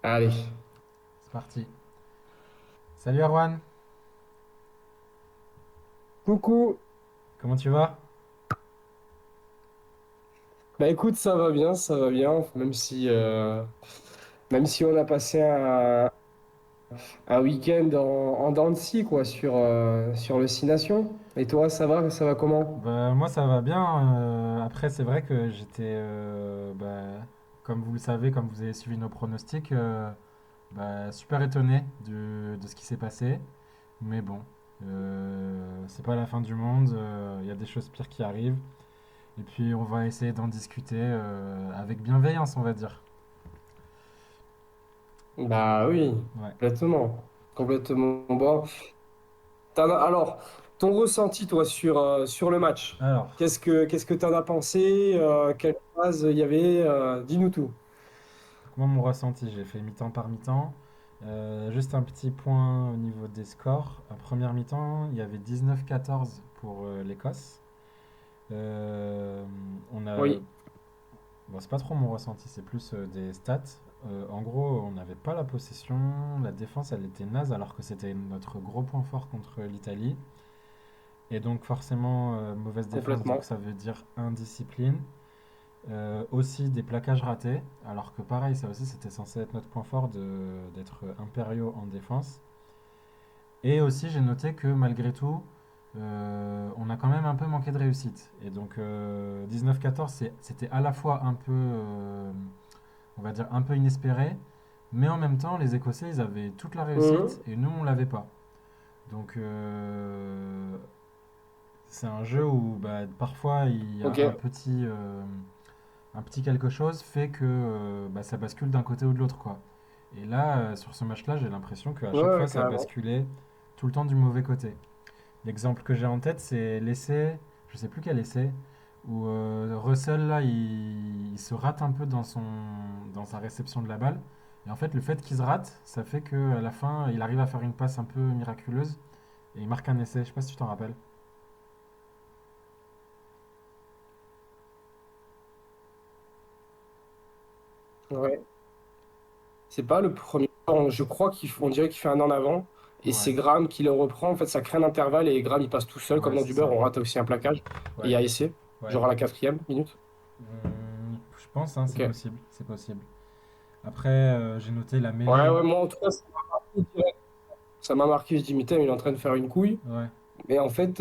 Allez. C'est parti. Salut Erwan, Coucou. comment tu vas? Bah écoute, ça va bien, même si on a passé un week-end en dents de scie, quoi, sur le Six Nations. Et toi, ça va comment? Bah, moi ça va bien. Après c'est vrai que j'étais, comme vous le savez, comme vous avez suivi nos pronostics, super étonné de ce qui s'est passé. Mais bon, c'est pas la fin du monde. Il y a des choses pires qui arrivent. Et puis on va essayer d'en discuter avec bienveillance, on va dire. Bah oui, Ouais. complètement. Complètement. Bon. Alors, ton ressenti, toi, sur le match. Alors, Qu'est-ce que t'en as pensé? Quelle phase il y avait? Dis-nous tout. moi, mon ressenti, j'ai fait mi-temps par mi-temps. Juste un petit point au niveau des scores. En première mi-temps, il y avait 19-14 pour l'Écosse. Euh, on a, Oui, bon, c'est pas trop mon ressenti, c'est plus des stats. En gros, on n'avait pas la possession, la défense, elle était naze alors que c'était notre gros point fort contre l'Italie. Et donc forcément, mauvaise défense, donc complètement. ça veut dire indiscipline. Aussi des plaquages ratés, alors que pareil, ça aussi c'était censé être notre point fort d'être impériaux en défense. Et aussi j'ai noté que malgré tout, on a quand même un peu manqué de réussite. Et donc 19-14, c'était à la fois un peu, on va dire, un peu inespéré, mais en même temps les Écossais ils avaient toute la réussite Mhm. et nous on l'avait pas. Donc c'est un jeu où parfois il y a Ok. un petit quelque chose fait que ça bascule d'un côté ou de l'autre, quoi. Et là, sur ce match-là, j'ai l'impression qu'à Ouais, chaque fois, ouais, ça a carrément. basculé tout le temps du mauvais côté. L'exemple que j'ai en tête, c'est l'essai, je sais plus quel essai, où Russell, là, il se rate un peu dans sa réception de la balle. Et en fait, le fait qu'il se rate, ça fait qu'à la fin, il arrive à faire une passe un peu miraculeuse et il marque un essai. Je sais pas si tu t'en rappelles. Ouais. C'est pas le premier. Je crois on dirait qu'il fait un en avant. Et Ouais, c'est Graham qui le reprend. En fait, ça crée un intervalle et Graham il passe tout seul, comme ouais, dans c'est du beurre. ça. On rate aussi un plaquage. Et il Ouais, y a essai, ouais. genre à la quatrième minute. Je pense, hein, c'est Ok. possible, c'est possible. Après, j'ai noté la Ouais, mêlée. ouais, moi en tout cas, ça m'a marqué direct. Ça m'a marqué. Je dis, mais putain, il est en train de faire une couille. Ouais, Mais en fait,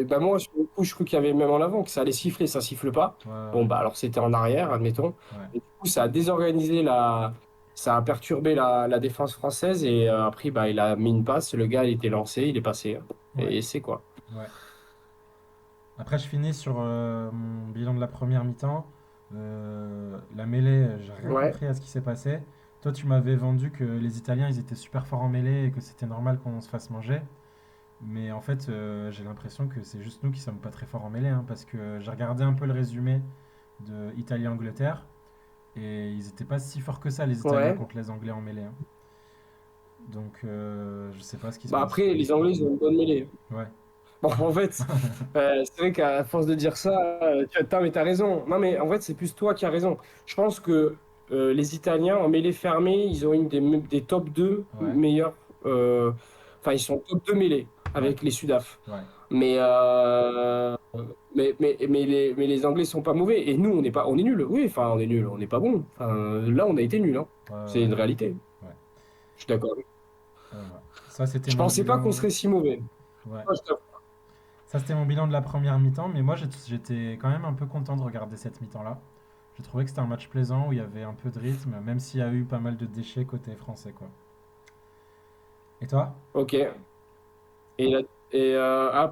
bah moi, sur le coup, je crois qu'il y avait même en avant, que ça allait siffler, ça siffle pas. ouais, Bon, ouais, bah alors c'était en arrière, admettons. ouais, Et du coup, ça a désorganisé ça a perturbé la défense française. Et après, bah, il a mis une passe. Le gars, il était lancé, il est passé. ouais, Et c'est quoi? ouais. Après, je finis sur mon bilan de la première mi-temps. La mêlée, j'ai rien Ouais, compris à ce qui s'est passé. Toi, tu m'avais vendu que les Italiens, ils étaient super forts en mêlée et que c'était normal qu'on se fasse manger. Mais en fait, j'ai l'impression que c'est juste nous qui sommes pas très forts en mêlée, hein, parce que j'ai regardé un peu le résumé de Italie-Angleterre et ils étaient pas si forts que ça, les Italiens, ouais. contre les Anglais en mêlée, hein. Donc, je sais pas ce qui se Bah passe. après, les Anglais, ils ont une bonne mêlée. Ouais, Bon, en fait, c'est vrai qu'à force de dire ça, mais t'as raison. Non, mais en fait, c'est plus toi qui as raison. Je pense que les Italiens, en mêlée fermée, ils ont une des top 2 ouais, meilleurs. Enfin, ils sont top 2 mêlée ouais, avec les Sudaf. ouais, Mais, mais les Anglais sont pas mauvais. Et nous, on est nuls. Oui, enfin, on est nuls. On n'est pas bon. Enfin, là, on a été nuls, hein. ouais, C'est ouais, une réalité. ouais. Je suis d'accord. Voilà. Ça, c'était Je mon pensais pas qu'on bilan. serait si mauvais. Ouais. Moi, je t'avoue. Ça, c'était mon bilan de la première mi-temps, mais moi, j'étais quand même un peu content de regarder cette mi-temps-là. J'ai trouvé que c'était un match plaisant où il y avait un peu de rythme, même s'il y a eu pas mal de déchets côté français, quoi. Et toi? Ok.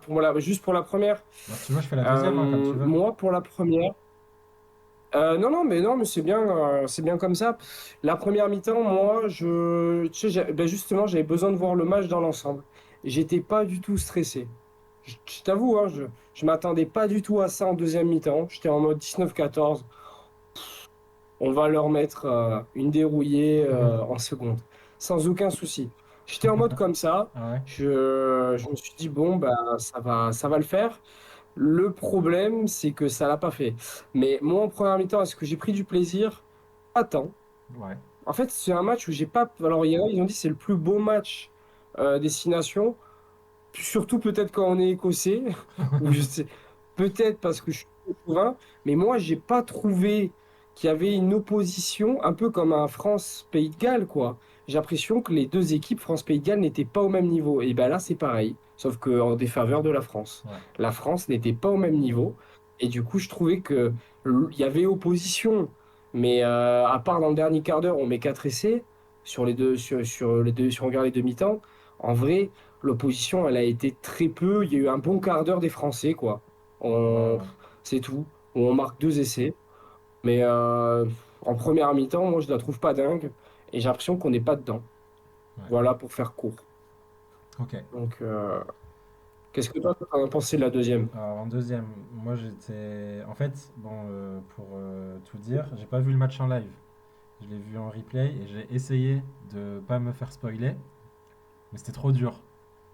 Pour moi, juste pour la première. Bon, si tu veux, je fais la deuxième, hein, comme tu veux. Moi, pour la première. Non, mais c'est bien comme ça. La première mi-temps, moi, tu sais, ben justement, j'avais besoin de voir le match dans l'ensemble. J'étais pas du tout stressé. Je t'avoue, hein, je m'attendais pas du tout à ça en deuxième mi-temps. J'étais en mode 19-14. On va leur mettre une dérouillée en seconde, sans aucun souci. J'étais en mode comme ça. Ah ouais? Je me suis dit, bon, bah, ça va le faire. Le problème, c'est que ça l'a pas fait. Mais moi, en première mi-temps, est-ce que j'ai pris du plaisir? Pas tant. Ouais. En fait, c'est un match où j'ai pas. Alors, il y en a, ils ont dit que c'est le plus beau match des Six Nations. Surtout peut-être quand on est écossais, ou je sais, peut-être parce que je suis chauvin, mais moi, j'ai pas trouvé qu'il y avait une opposition, un peu comme un France-Pays de Galles, quoi. J'ai l'impression que les deux équipes, France-Pays de Galles, n'étaient pas au même niveau. Et ben là, c'est pareil, sauf que en défaveur de la France. Ouais. La France n'était pas au même niveau, et du coup, je trouvais que il y avait opposition, mais à part dans le dernier quart d'heure, on met 4 essais sur les deux, sur les deux, si on regarde les demi-temps. En vrai. L'opposition, elle a été très peu. Il y a eu un bon quart d'heure des Français, quoi. Ouais, On... ouais. C'est tout. Où on marque 2 essais. Mais en première mi-temps, moi, je la trouve pas dingue. Et j'ai l'impression qu'on n'est pas dedans. Ouais. Voilà, pour faire court. Ok. Donc, qu'est-ce que toi, t'en as pensé de la deuxième? Alors en deuxième, moi j'étais. En fait, bon, pour tout dire, j'ai pas vu le match en live. Je l'ai vu en replay et j'ai essayé de pas me faire spoiler, mais c'était trop dur.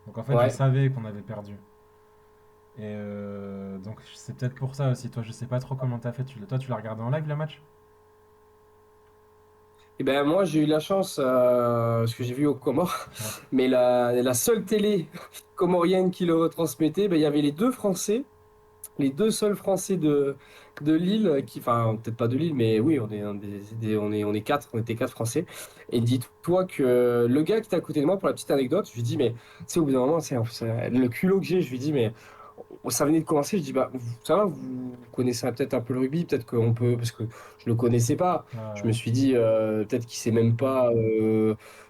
Donc en fait, je Ouais. savais qu'on avait perdu. Et donc c'est peut-être pour ça aussi. Toi, je sais pas trop comment t'as fait. Toi, tu l'as regardé en live le match? Et ben moi, j'ai eu la chance, parce que j'ai vu aux Comores, Ouais. mais la seule télé comorienne qui le retransmettait, ben, il y avait les deux Français. Les deux seuls Français de Lille, qui, enfin, peut-être pas de Lille, mais oui, on est quatre, on était quatre Français. Et dis-toi que le gars qui était à côté de moi, pour la petite anecdote, je lui dis, mais, tu sais, au bout d'un moment, c'est le culot que j'ai, je lui dis, mais, ça venait de commencer, je dis, bah, ça va, vous connaissez peut-être un peu le rugby, peut-être qu'on peut, parce que je le connaissais pas. Ouais, Je ouais. me suis dit, peut-être qu'il sait même pas,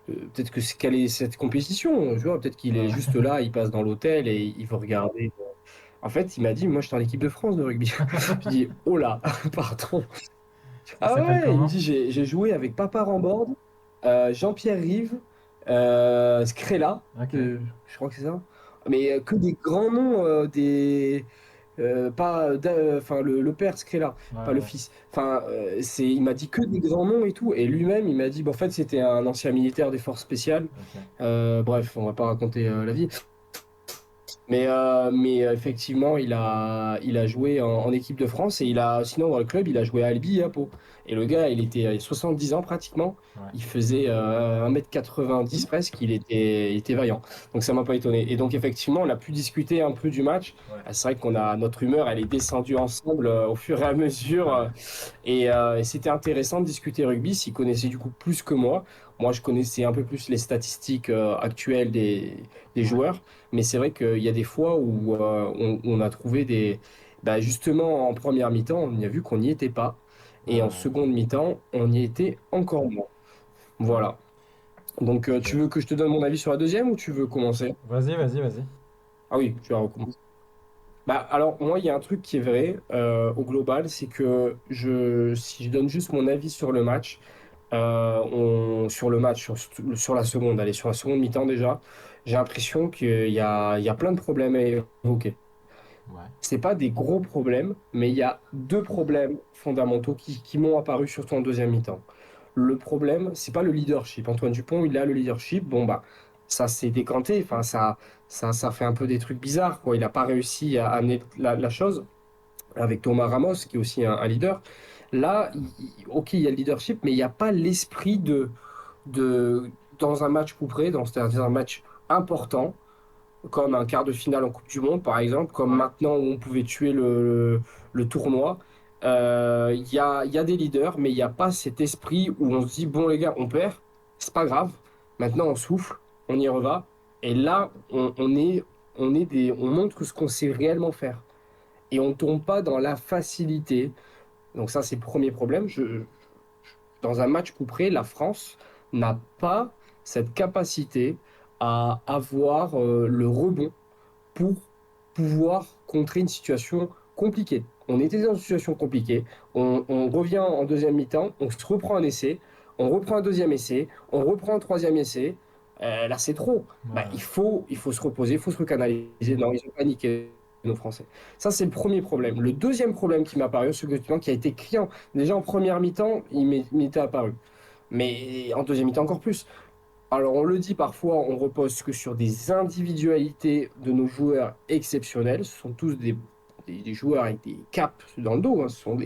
peut-être que c'est quelle est cette compétition, tu vois, peut-être qu'il est Ouais. juste là, il passe dans l'hôtel et il veut regarder. En fait, il m'a dit, moi, je suis en équipe de France de rugby. Je dis, oh là, pardon. Il Ah s'appelle ouais, il me comment? dit, j'ai joué avec Papa Ramboard, Jean-Pierre Rive, Scrella, Ok. je crois que c'est ça. Mais que des grands noms, pas, enfin, le père Scrella, Ouais, pas le ouais. fils. Enfin, il m'a dit que des grands noms et tout. Et lui-même, il m'a dit, bah, en fait, c'était un ancien militaire des forces spéciales. Ok. Bref, on va pas raconter la vie. Mais effectivement, il a joué en équipe de France et sinon dans le club, il a joué à Albi et à Pau. Et le gars, il était à 70 ans pratiquement. Ouais. Il faisait 1,90 m presque. Il était vaillant. Donc ça m'a pas étonné. Et donc effectivement, on a pu discuter un peu du match. Ouais. C'est vrai notre humeur, elle est descendue ensemble au fur et à mesure. Et c'était intéressant de discuter rugby. S'il connaissait du coup plus que moi. Moi, je connaissais un peu plus les statistiques actuelles des Ouais. joueurs. Mais c'est vrai qu'il y a des fois où on a trouvé des. Bah, justement, en première mi-temps, on y a vu qu'on n'y était pas. Et en Ouais. seconde mi-temps, on y était encore moins. Ouais. Voilà. Donc, tu Ok. veux que je te donne mon avis sur la deuxième ou tu veux commencer? Vas-y, vas-y, vas-y. Ah oui, tu vas recommencer. Bah, alors, moi, il y a un truc qui est vrai au global, c'est que si je donne juste mon avis sur le match, sur le match, sur la seconde, allez, sur la seconde mi-temps déjà, j'ai l'impression qu'il y a plein de problèmes à évoquer. Ouais. C'est pas des gros problèmes, mais il y a deux problèmes fondamentaux qui m'ont apparu surtout en deuxième mi-temps. Le problème, c'est pas le leadership. Antoine Dupont, il a le leadership. Bon, bah, ça s'est décanté. Enfin, ça fait un peu des trucs bizarres, quoi. Il n'a pas réussi à amener la chose avec Thomas Ramos, qui est aussi un leader. Là, ok, il y a le leadership, mais il n'y a pas l'esprit dans un match couperé, c'est-à-dire un match important comme un quart de finale en Coupe du Monde, par exemple, comme maintenant où on pouvait tuer le tournoi. Il y a des leaders, mais il n'y a pas cet esprit où on se dit, bon les gars, on perd, c'est pas grave, maintenant on souffle, on y reva, et là, on montre ce qu'on sait réellement faire. Et on ne tombe pas dans la facilité. Donc ça, c'est le premier problème. Dans un match couperé, la France n'a pas cette capacité à avoir le rebond pour pouvoir contrer une situation compliquée. On était dans une situation compliquée, on revient en deuxième mi-temps, on se reprend un essai, on reprend un deuxième essai, on reprend un troisième essai. Là, c'est trop. Bah, Ouais. il faut se reposer, il faut se recanaliser. Non, ils ont paniqué, nos Français. Ça, c'est le premier problème. Le deuxième problème qui m'est apparu, ce document qui a été criant, déjà en première mi-temps, il m'était apparu. Mais en deuxième mi-temps, encore plus. Alors, on le dit parfois, on repose que sur des individualités de nos joueurs exceptionnels. Ce sont tous des joueurs avec des caps dans le dos, hein. Ce sont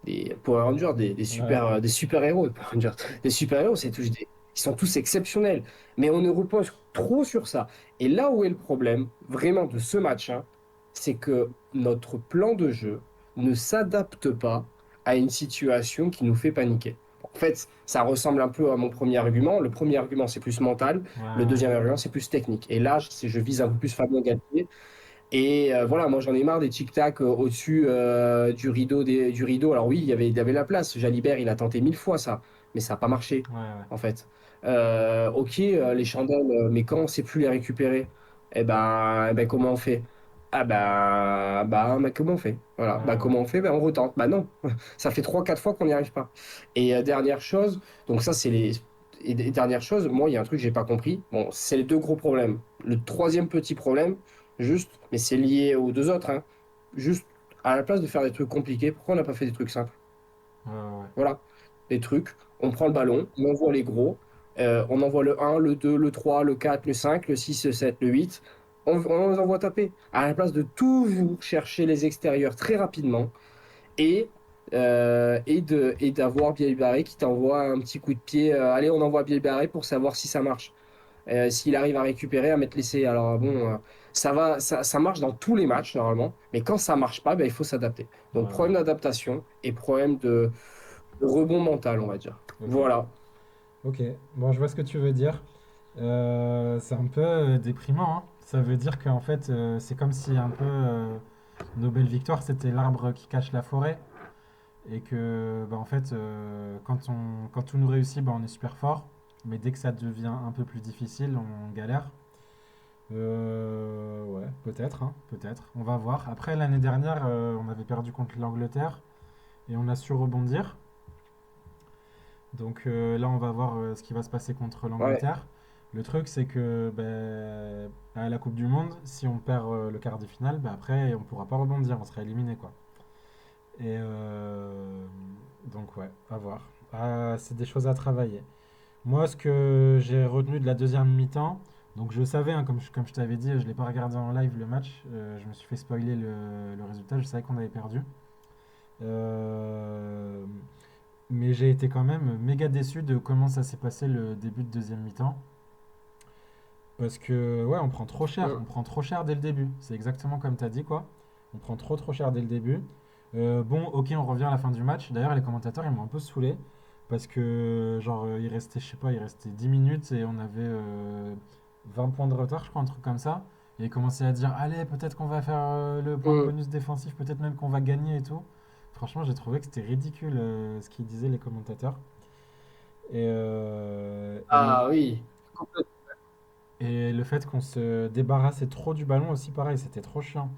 des Power Rangers, Ouais, des super-héros, des Power Rangers. Des super-héros, ils sont tous exceptionnels. Mais on ne repose trop sur ça. Et là où est le problème, vraiment, de ce match, hein, c'est que notre plan de jeu ne s'adapte pas à une situation qui nous fait paniquer. En fait, ça ressemble un peu à mon premier argument. Le premier argument, c'est plus mental. ouais, Le ouais. deuxième argument, c'est plus technique. Et là, je vise un peu plus Fabien Galtier. Et voilà, moi j'en ai marre des tic-tac au-dessus du rideau. Alors oui, il y avait la place. Jalibert, il a tenté 1000 fois ça, mais ça n'a pas marché, Ouais, ouais. en fait. Ok, les chandelles, mais quand on ne sait plus les récupérer, comment on fait? Comment on fait? Voilà, Ouais, ouais. comment on fait? On retente. Bah non, ça fait 3 4 fois qu'on n'y arrive pas. Et dernière chose, donc ça c'est les... Et dernière chose, moi il y a un truc que j'ai pas compris. Bon, c'est les deux gros problèmes. Le troisième petit problème, juste, mais c'est lié aux deux autres, hein. Juste, à la place de faire des trucs compliqués, pourquoi on n'a pas fait des trucs simples? Ouais, ouais. Voilà, des trucs. On prend le ballon, on envoie les gros, on envoie le un, le 2, le 3, le 4, le 5, le 6, le 7, le 8. On les envoie taper. À la place de toujours chercher les extérieurs très rapidement et, et d'avoir Biel Barré qui t'envoie un petit coup de pied. Allez, on envoie Biel Barré pour savoir si ça marche. S'il arrive à récupérer, à mettre l'essai. Alors bon, ça marche dans tous les matchs normalement, mais quand ça marche pas, ben, il faut s'adapter. Ouais, Donc ouais. problème d'adaptation et problème de rebond mental, on va dire. Ok. Voilà. Ok. Bon, je vois ce que tu veux dire. C'est un peu déprimant, hein. Ça veut dire qu'en fait, c'est comme si un peu nos belles victoires, c'était l'arbre qui cache la forêt. Et que, bah, en fait, quand tout nous réussit, bah, on est super fort. Mais dès que ça devient un peu plus difficile, on galère. Ouais, peut-être, hein, peut-être. On va voir. Après, l'année dernière, on avait perdu contre l'Angleterre et on a su rebondir. Donc là, on va voir ce qui va se passer contre Ouais. l'Angleterre. Le truc, c'est que ben, à la Coupe du Monde, si on perd le quart de finale, ben, après, on pourra pas rebondir, on sera éliminé, quoi. Et donc, ouais, à voir. Ah, c'est des choses à travailler. Moi, ce que j'ai retenu de la deuxième mi-temps, donc je savais, hein, comme je t'avais dit, je ne l'ai pas regardé en live le match, je me suis fait spoiler le résultat, je savais qu'on avait perdu. Euh, mais j'ai été quand même méga déçu de comment ça s'est passé le début de deuxième mi-temps. Parce que, ouais, on Mm. prend trop cher dès le début. C'est exactement comme tu as dit, quoi. On prend trop cher dès le début. Bon, ok, on revient à la fin du match. D'ailleurs, les commentateurs, ils m'ont un peu saoulé. Parce que, genre, il restait, je sais pas, il restait 10 minutes et on avait 20 points de retard, je crois, un truc comme ça. Et ils commençaient à dire, allez, peut-être qu'on va faire le point de Mm. bonus défensif, peut-être même qu'on va gagner et tout. Franchement, j'ai trouvé que c'était ridicule ce qu'ils disaient, les commentateurs. Et Ah oui. Complètement. et le fait qu'on se débarrassait trop du ballon aussi, pareil, c'était trop chiant.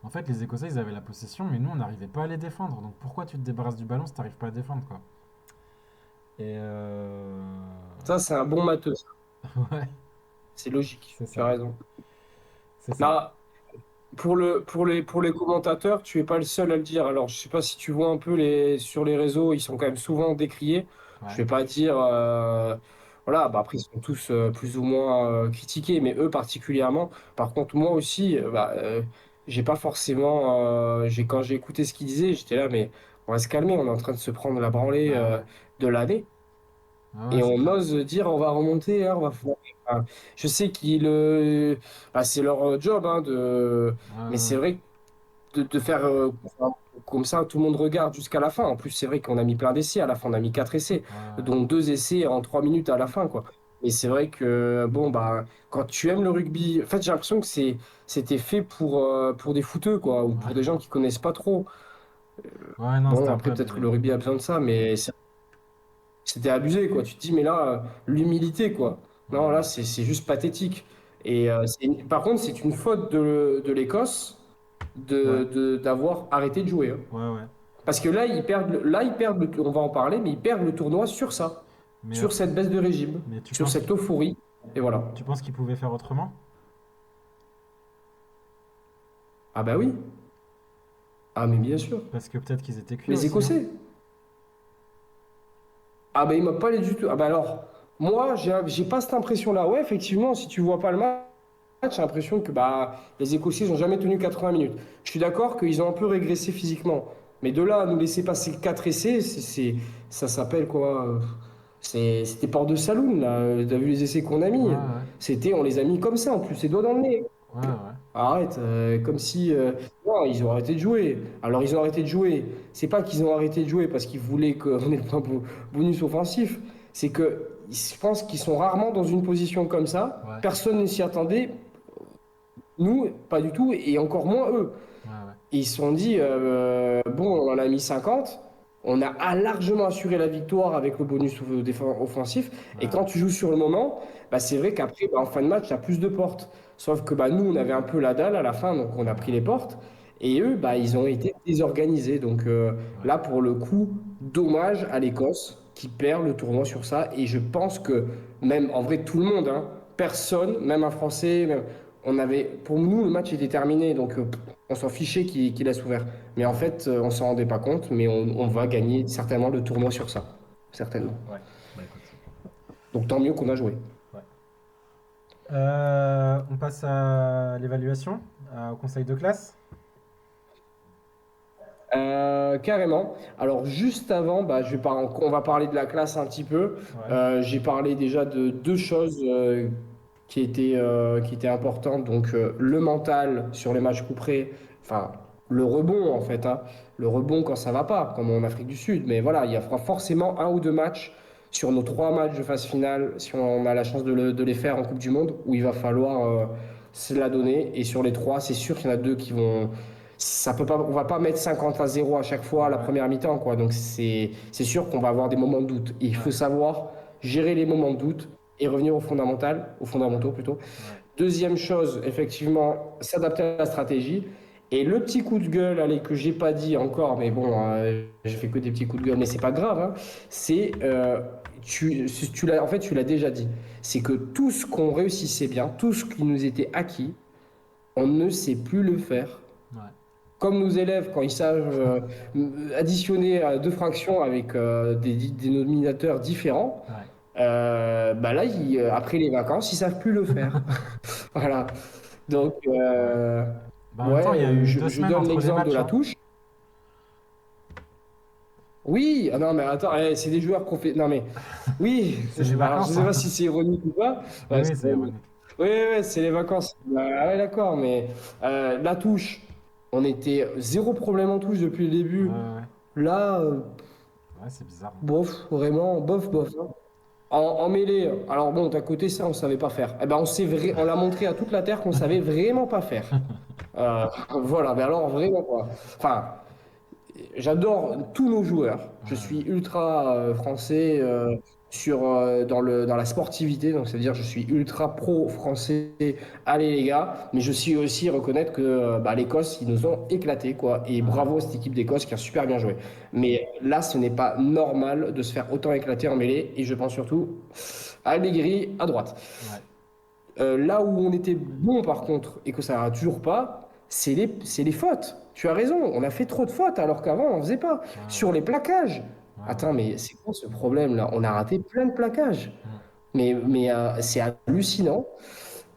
En fait, les Écossais, ils avaient la possession, mais nous, on n'arrivait pas à les défendre. Donc pourquoi tu te débarrasses du ballon si t'arrives pas à défendre, quoi? Et Ça, c'est un bon matheux, ça. ouais, C'est logique. c'est Tu as ça, raison. c'est ça. Là, pour les commentateurs, tu es pas le seul à le dire. Alors, je sais pas si tu vois un peu sur les réseaux, ils sont quand même souvent décriés. Je Ouais, vais pas dire, voilà, bah après ils sont tous plus ou moins critiqués, mais eux particulièrement. Par contre, moi aussi, j'ai pas forcément, quand j'ai écouté ce qu'ils disaient, j'étais là, mais on va se calmer, on est en train de se prendre la branlée bah ouais, de l'année. ouais, Et c'est on clair. ose dire on va remonter, hein, enfin, je sais c'est leur job, hein, Ouais, mais ouais, c'est vrai que de faire enfin, comme ça, tout le monde regarde jusqu'à la fin. En plus, c'est vrai qu'on a mis plein d'essais à la fin, on a mis 4 essais, ouais, ouais, dont 2 essais en 3 minutes à la fin, quoi. Et c'est vrai que bon bah quand tu aimes le rugby, en fait j'ai l'impression que c'était fait pour des footeux, quoi, ou ouais. pour des gens qui connaissent pas trop. Ouais, non, c'était Bon un peu après peut-être que abusé. le rugby a besoin de ça, mais c'était abusé, quoi. Tu te dis, mais là, l'humilité, quoi. Ouais, Non, là, ouais, c'est juste pathétique. Et par contre, c'est une faute de l'Écosse ouais, d'avoir arrêté de jouer, hein. ouais, ouais. Parce que là, ils perdent, on va en parler, mais ils perdent le tournoi sur ça, Mais, sur cette baisse de régime, mais sur cette euphorie. Et voilà. tu penses qu'ils pouvaient faire autrement? Ah bah oui. Ah mais bien sûr. Parce que peut-être qu'ils étaient cuits Les aussi, hein. Écossais. Ah bah il m'a pas les du tout. Ah bah alors, moi, j'ai pas cette impression-là. Ouais, effectivement, si tu vois pas le match, j'ai l'impression que bah, les Écossais n'ont jamais tenu 80 minutes. Je suis d'accord qu'ils ont un peu régressé physiquement. Mais de là à nous laisser passer 4 essais, ça s'appelle quoi? C'était porte de saloon, là. T'as vu les essais qu'on a Ouais, mis? ouais, On les a mis comme ça, en plus, les doigts dans le nez. ouais, ouais. Arrête, comme si. Non, ils ont arrêté de jouer. Alors, ils ont arrêté de jouer. C'est pas qu'ils ont arrêté de jouer parce qu'ils voulaient qu'on ait le point bonus offensif. C'est que je pense qu'ils sont rarement dans une position comme ça. Ouais, Personne ne s'y attendait. Nous, pas du tout, et encore moins eux. ouais, ouais, Et ils se sont dit, bon, on en a mis 50, on a largement assuré la victoire avec le bonus offensif. Et ouais, quand tu joues sur le moment, bah, c'est vrai qu'après, bah, en fin de match, tu as plus de portes. Sauf que bah, nous, on avait un peu la dalle à la fin, donc on a pris les portes. Et eux, bah, ils ont été désorganisés. Donc ouais, là, pour le coup, dommage à l'Écosse qui perd le tournoi sur ça. Et je pense que même, en vrai, tout le monde, hein, personne, même un Français, pour nous, le match était terminé. Donc on s'en fichait qu'il laisse ouvert. Mais en ouais, fait, on s'en rendait pas compte, mais on va gagner certainement le tournoi sur ça. Certainement. ouais. Bah écoute, Donc tant mieux qu'on a joué. ouais. On passe à l'évaluation, au conseil de classe. Carrément. Alors juste avant, bah, on va parler de la classe un petit peu. Ouais, J'ai parlé déjà de deux choses qui étaient importantes. Donc le mental sur les matchs couperés, enfin le rebond en fait, hein. Le rebond quand ça va pas, comme en Afrique du Sud. Mais voilà, il y a forcément un ou deux matchs sur nos trois matchs de phase finale, si on a la chance de les faire en Coupe du Monde, où il va falloir se la donner. Et sur les trois, c'est sûr qu'il y en a deux qui vont ça peut pas, on va pas mettre 50-0 à chaque fois à la ouais, première mi-temps, quoi. Donc c'est sûr qu'on va avoir des moments de doute. Et il faut ouais, savoir gérer les moments de doute et revenir aux fondamentaux plutôt. ouais, Deuxième chose, effectivement, s'adapter à la stratégie. Et le petit coup de gueule, allez, que j'ai pas dit encore, mais bon, j'ai fait que des petits coups de gueule, mais c'est pas grave, hein. C'est, en fait, tu l'as déjà dit. C'est que tout ce qu'on réussissait bien, tout ce qui nous était acquis, on ne sait plus le faire ouais, comme nos élèves, quand ils savent additionner deux fractions avec des dénominateurs différents, ouais. bah là, après les vacances, ils savent plus le faire. Voilà. Donc, Ouais. Bah, en même ouais, temps, il y a eu deux je semaines donne entre les l'exemple de matchs, la hein. touche. Oui, ah non, mais attends, c'est des joueurs qu'on fait. Non, mais oui, C'est les alors je vacances, sais hein. pas si c'est ironique ou pas. Oui, Ouais, oui, c'est ironique. oui, ouais, c'est les vacances. Bah, ouais, d'accord, mais la touche, on était zéro problème en touche depuis le Ouais, début. ouais, ouais. Là, Ouais, c'est bizarre, hein. bof, vraiment, bof, bof, hein. En mêlée, alors bon, d'un côté, ça, on savait pas faire. Eh ben, on l'a montré à toute la Terre qu'on savait vraiment pas faire. Euh, voilà, mais alors vraiment quoi. Enfin, j'adore tous nos joueurs. Ouais, Je suis ouais, ultra français dans la sportivité, donc c'est-à-dire je suis ultra pro français. Allez les gars, mais je suis aussi reconnaître que bah, l'Écosse, ils nous ont éclaté quoi. Et ouais, bravo à cette équipe d'Écosse qui a super bien joué. Mais là, ce n'est pas normal de se faire autant éclater en mêlée. Et je pense surtout à Allegri à droite. ouais, Là où on était bon par contre et que ça n'a toujours pas, c'est les fautes. Tu as raison, on a fait trop de fautes alors qu'avant on ne faisait pas. ouais, Sur les plaquages. ouais, ouais, Attends, mais c'est quoi ce problème là? On a raté plein de plaquages. mm, Mais c'est hallucinant.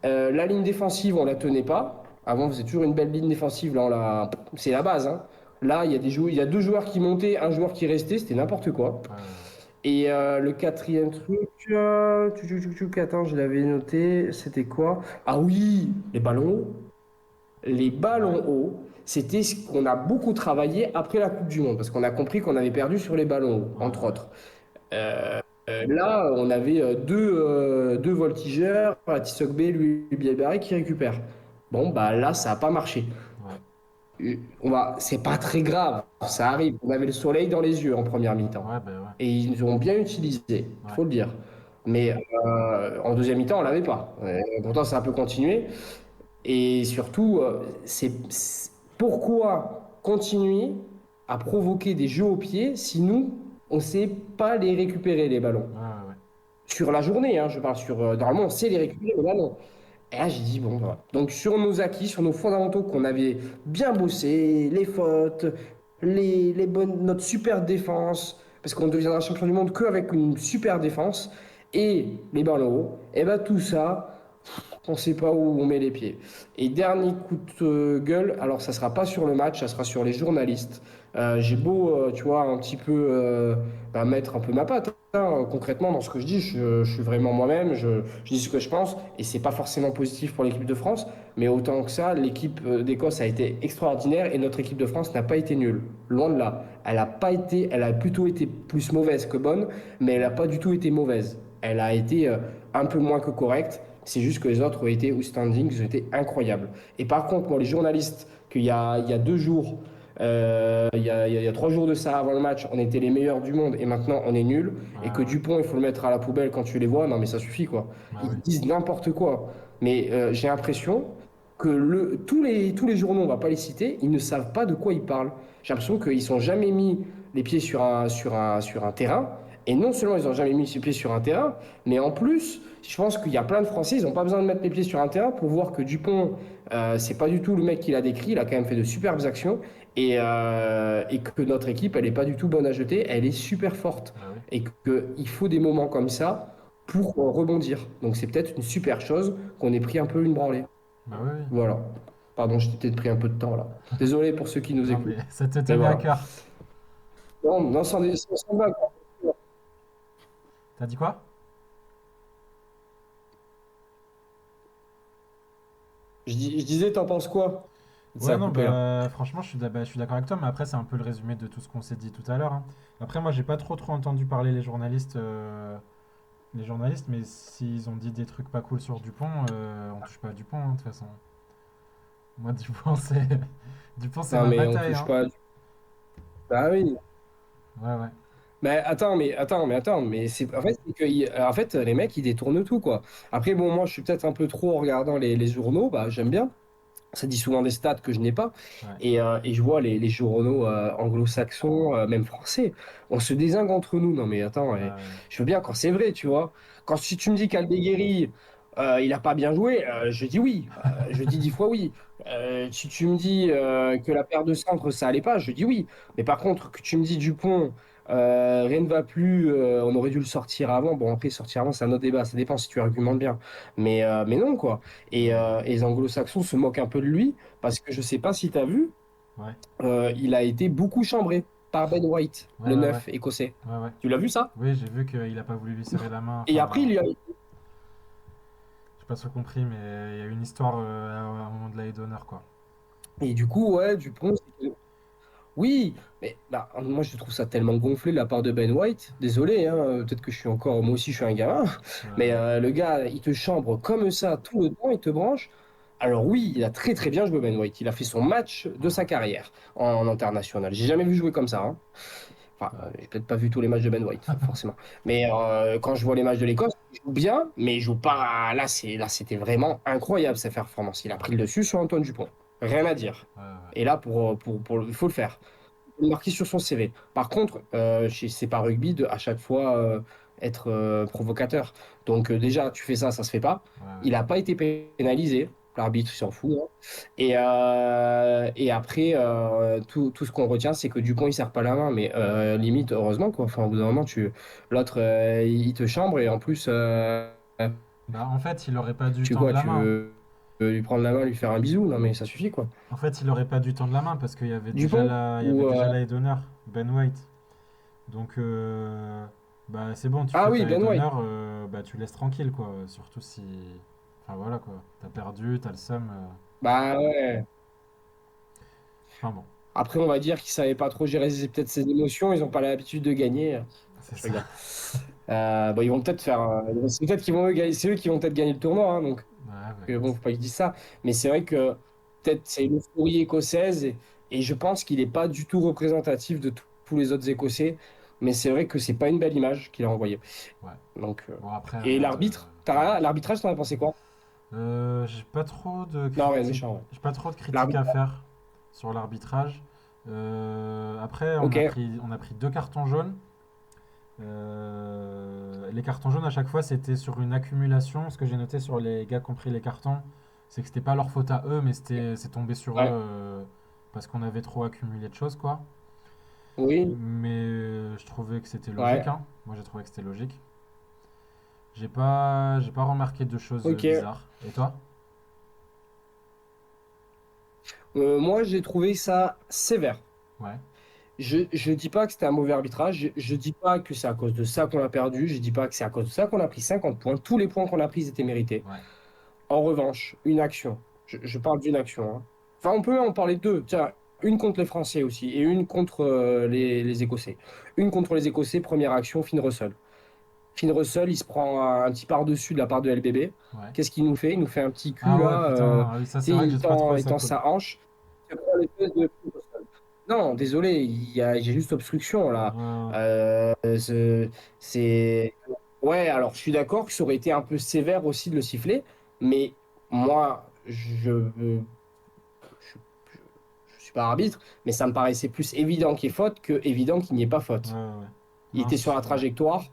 La ligne défensive, on la tenait pas. Avant, on faisait toujours une belle ligne défensive. Là, c'est la base, hein. Là, il y a deux joueurs qui montaient, un joueur qui restait, c'était n'importe quoi. ouais, ouais, Et le quatrième truc, attends, je l'avais noté, c'était quoi? Ah oui, les ballons hauts. Les ouais, ballons hauts, c'était ce qu'on a beaucoup travaillé après la Coupe du Monde, parce qu'on a compris qu'on avait perdu sur les ballons hauts, ouais, entre ouais, autres. Là, on avait deux voltigeurs, Tissot-B, lui, Bielbarré, qui récupèrent. Bon, bah là, ça n'a pas marché. ouais, C'est pas très grave, ça arrive. On avait le soleil dans les yeux en première mi-temps. ouais, bah ouais, Et ils nous ont bien utilisé, il ouais, faut le dire. Mais en deuxième mi-temps, on l'avait pas. Pourtant, ça a un peu continué. Et surtout, pourquoi continuer à provoquer des jeux au pied si nous, on ne sait pas les récupérer, les ballons? ouais, ouais, ouais, Sur la journée, hein, je parle sur. Normalement, on sait les récupérer, mais là, non. Et là, j'ai dit, bon, voilà. Donc, sur nos acquis, sur nos fondamentaux qu'on avait bien bossé, les fautes, notre super défense, parce qu'on deviendra champion du monde qu'avec une super défense, et les ballons hauts, et ben tout ça, On ne sait pas où on met les pieds. Et dernier coup de gueule, alors ça sera pas sur le match, ça sera sur les journalistes. J'ai beau, tu vois, un petit peu mettre un peu ma patte, hein, concrètement dans ce que je dis, je suis vraiment moi-même, je dis ce que je pense, et c'est pas forcément positif pour l'équipe de France, mais autant que ça, l'équipe d'Écosse a été extraordinaire et notre équipe de France n'a pas été nulle. Loin de là. Elle a pas été, elle a plutôt été plus mauvaise que bonne, mais elle n'a pas du tout été mauvaise. Elle a été un peu moins que correcte. C'est juste que les autres ont été outstanding, ils ont été incroyables. Et par contre, moi, les journalistes, il y a 2 jours, il y a 3 jours de ça avant le match, on était les meilleurs du monde et maintenant on est nuls. Ouais, Et que ouais. Dupont, il faut le mettre à la poubelle quand tu les vois, non mais ça suffit quoi. Bah oui. Ils disent n'importe quoi. Mais j'ai l'impression que tous les journaux, on va pas les citer, ils ne savent pas de quoi ils parlent. J'ai l'impression qu'ils ne sont jamais mis les pieds sur un terrain. Et non seulement ils n'ont jamais mis les pieds sur un terrain, mais en plus, je pense qu'il y a plein de Français, ils n'ont pas besoin de mettre les pieds sur un terrain pour voir que Dupont, c'est pas du tout le mec qu'il a décrit. Il a quand même fait de superbes actions et que notre équipe, elle n'est pas du tout bonne à jeter. Elle est super forte Bah oui. et qu'il faut des moments comme ça pour rebondir. Donc c'est peut-être une super chose qu'on ait pris un peu une branlée. Bah oui, oui. Voilà. Pardon, j'ai peut-être pris un peu de temps là. Désolé pour ceux qui nous Non, écoutent. mais ça te Mais tenait à voilà. cœur. Non, non, sans blague. T'as dit quoi? Je disais, t'en penses quoi? Ça Ouais, a non, coupé là. bah franchement, je suis d'accord avec toi, mais après, c'est un peu le résumé de tout ce qu'on s'est dit tout à l'heure, hein. Après, moi, j'ai pas trop entendu parler les journalistes, mais s'ils ont dit des trucs pas cool sur Dupont, on touche pas à Dupont, hein, de toute façon. Moi, Dupont, Dupont, c'est Non, ma mais on bataille, touche hein. pas. Bah oui. Ouais, ouais. Mais attends, mais c'est en fait, c'est que, en fait, les mecs, ils détournent tout, quoi. Après, bon, moi, je suis peut-être un peu trop en regardant les journaux, bah, j'aime bien. Ça dit souvent des stats que je n'ai pas. Ouais, Et je vois les journaux anglo-saxons, même français, on se dézingue entre nous. Non, mais attends, bah ouais. je veux bien quand c'est vrai, tu vois. Quand si tu me dis qu'Aldeguerri, il n'a pas bien joué, je dis oui. Je dis 10 fois oui. Si tu me dis que la paire de centre, ça allait pas, je dis oui. Mais par contre, que tu me dis Dupont, rien ne va plus, on aurait dû le sortir avant. Bon, après, sortir avant, c'est un autre débat. Ça dépend si tu argumentes bien. Mais non, quoi. Et les anglo-saxons se moquent un peu de lui parce que je sais pas si tu as vu, Ouais, il a été beaucoup chambré par Ben White, ouais, le ouais, ouais. neuf écossais. Ouais, ouais. Tu l'as vu ça? Oui, j'ai vu qu'il a pas voulu lui serrer la main. Et après, il Enfin, lui a... j'ai pas trop compris, mais il y a eu une histoire à un moment de la haie d'honneur, quoi. Et du coup, ouais, Dupont, oui, mais bah, moi je trouve ça tellement gonflé de la part de Ben White. Désolé, hein, peut-être que je suis encore, moi aussi je suis un gamin, Ouais, mais ouais. le gars, il te chambre comme ça tout le temps, il te branche. Alors oui, il a très très bien joué Ben White. Il a fait son match de sa Ouais, carrière en international. J'ai jamais vu jouer comme ça, hein. Enfin, ouais. j'ai peut-être pas vu tous les matchs de Ben White, forcément. Mais quand je vois les matchs de l'Écosse, il joue bien, mais il joue pas. Là, c'était vraiment incroyable sa performance. Il a pris le dessus sur Antoine Dupont. Rien à dire. Ouais, ouais. Et là, il faut le faire. Il faut le marquer sur son CV. Par contre, c'est pas rugby de à chaque fois être provocateur. Donc déjà, tu fais ça, ça se fait pas. Ouais, ouais. Il n'a pas été pénalisé. L'arbitre, il s'en fout, hein. Et après, tout ce qu'on retient, c'est que Dupont, il serre pas la main. Mais limite, heureusement, quoi. Enfin, au bout d'un moment, l'autre, il te chambre et en plus, Bah, en fait, il aurait pas dû tu tendre quoi, la tu main. veux lui prendre la main, lui faire un bisou? Non, mais ça suffit, quoi. En fait, il aurait pas dû tendre la main parce Dupont il y avait ou déjà la haie d'honneur, Ben White. Donc, bah, c'est bon, tu ah fais oui, ta haie Ben White. d'honneur, bah, tu laisses tranquille, quoi. Surtout si. Enfin, voilà, quoi. T'as perdu, t'as le seum. Bah ouais. Enfin, bon, Après, on va dire qu'ils savaient pas trop gérer peut-être ses émotions. Ils n'ont pas l'habitude de gagner. c'est Je ça. rigole. Bon, ils vont peut-être faire. C'est peut-être qu'ils vont c'est eux qui vont peut-être gagner le tournoi. Hein, donc, Ouais, bah, bon, écoute. faut pas que je dise ça. Mais c'est vrai que peut-être c'est une euphorie écossaise et je pense qu'il n'est pas du tout représentatif de tous les autres Écossais. Mais c'est vrai que c'est pas une belle image qu'il a envoyée. Ouais. Donc, Bon, après, et l'arbitre, ouais. l'arbitrage, t'en as pensé quoi? Non, rien de méchant, ouais. J'ai pas trop de critiques à L'arbitre, faire sur l'arbitrage. Après, ok. on a pris deux cartons jaunes. Les cartons jaunes, à chaque fois, c'était sur une accumulation. Ce que j'ai noté sur les gars qui ont pris les cartons, c'est que c'était pas leur faute à eux, mais c'est tombé sur eux Ouais. parce qu'on avait trop accumulé de choses, quoi. Oui. Mais je trouvais que c'était logique, Ouais. hein. Moi, j'ai trouvé que c'était logique. J'ai pas remarqué de choses Ok. bizarres. Et toi? Moi, j'ai trouvé ça sévère. Ouais, Je dis pas que c'était un mauvais arbitrage. Je dis pas que c'est à cause de ça qu'on a perdu. Je dis pas que c'est à cause de ça qu'on a pris 50 points. Tous les points qu'on a pris étaient mérités. ouais, En revanche, une action. Je parle d'une action, hein. Enfin, on peut en parler de deux. Tiens, une contre les Français aussi et une contre les Écossais. Une contre les Écossais, première action, Finn Russell. Finn Russell, il se prend un petit par-dessus de la part de LBB. ouais. Qu'est-ce qu'il nous fait? Il nous fait un petit cul Ah ouais, là. putain, ah oui, ça Tu c'est sais, vrai que j'ai pas trouvé il ça tend cool. sa hanche. Il se prend les fesses de Finn Russell. Non, désolé, j'ai juste obstruction Ouais, là. ouais, C'est. Ouais, alors je suis d'accord que ça aurait été un peu sévère aussi de le siffler, mais moi, je, je suis pas arbitre, mais ça me paraissait plus évident qu'il y ait faute que évident qu'il n'y ait pas ouais, faute. ouais. Il Non, était sur la ouais, trajectoire,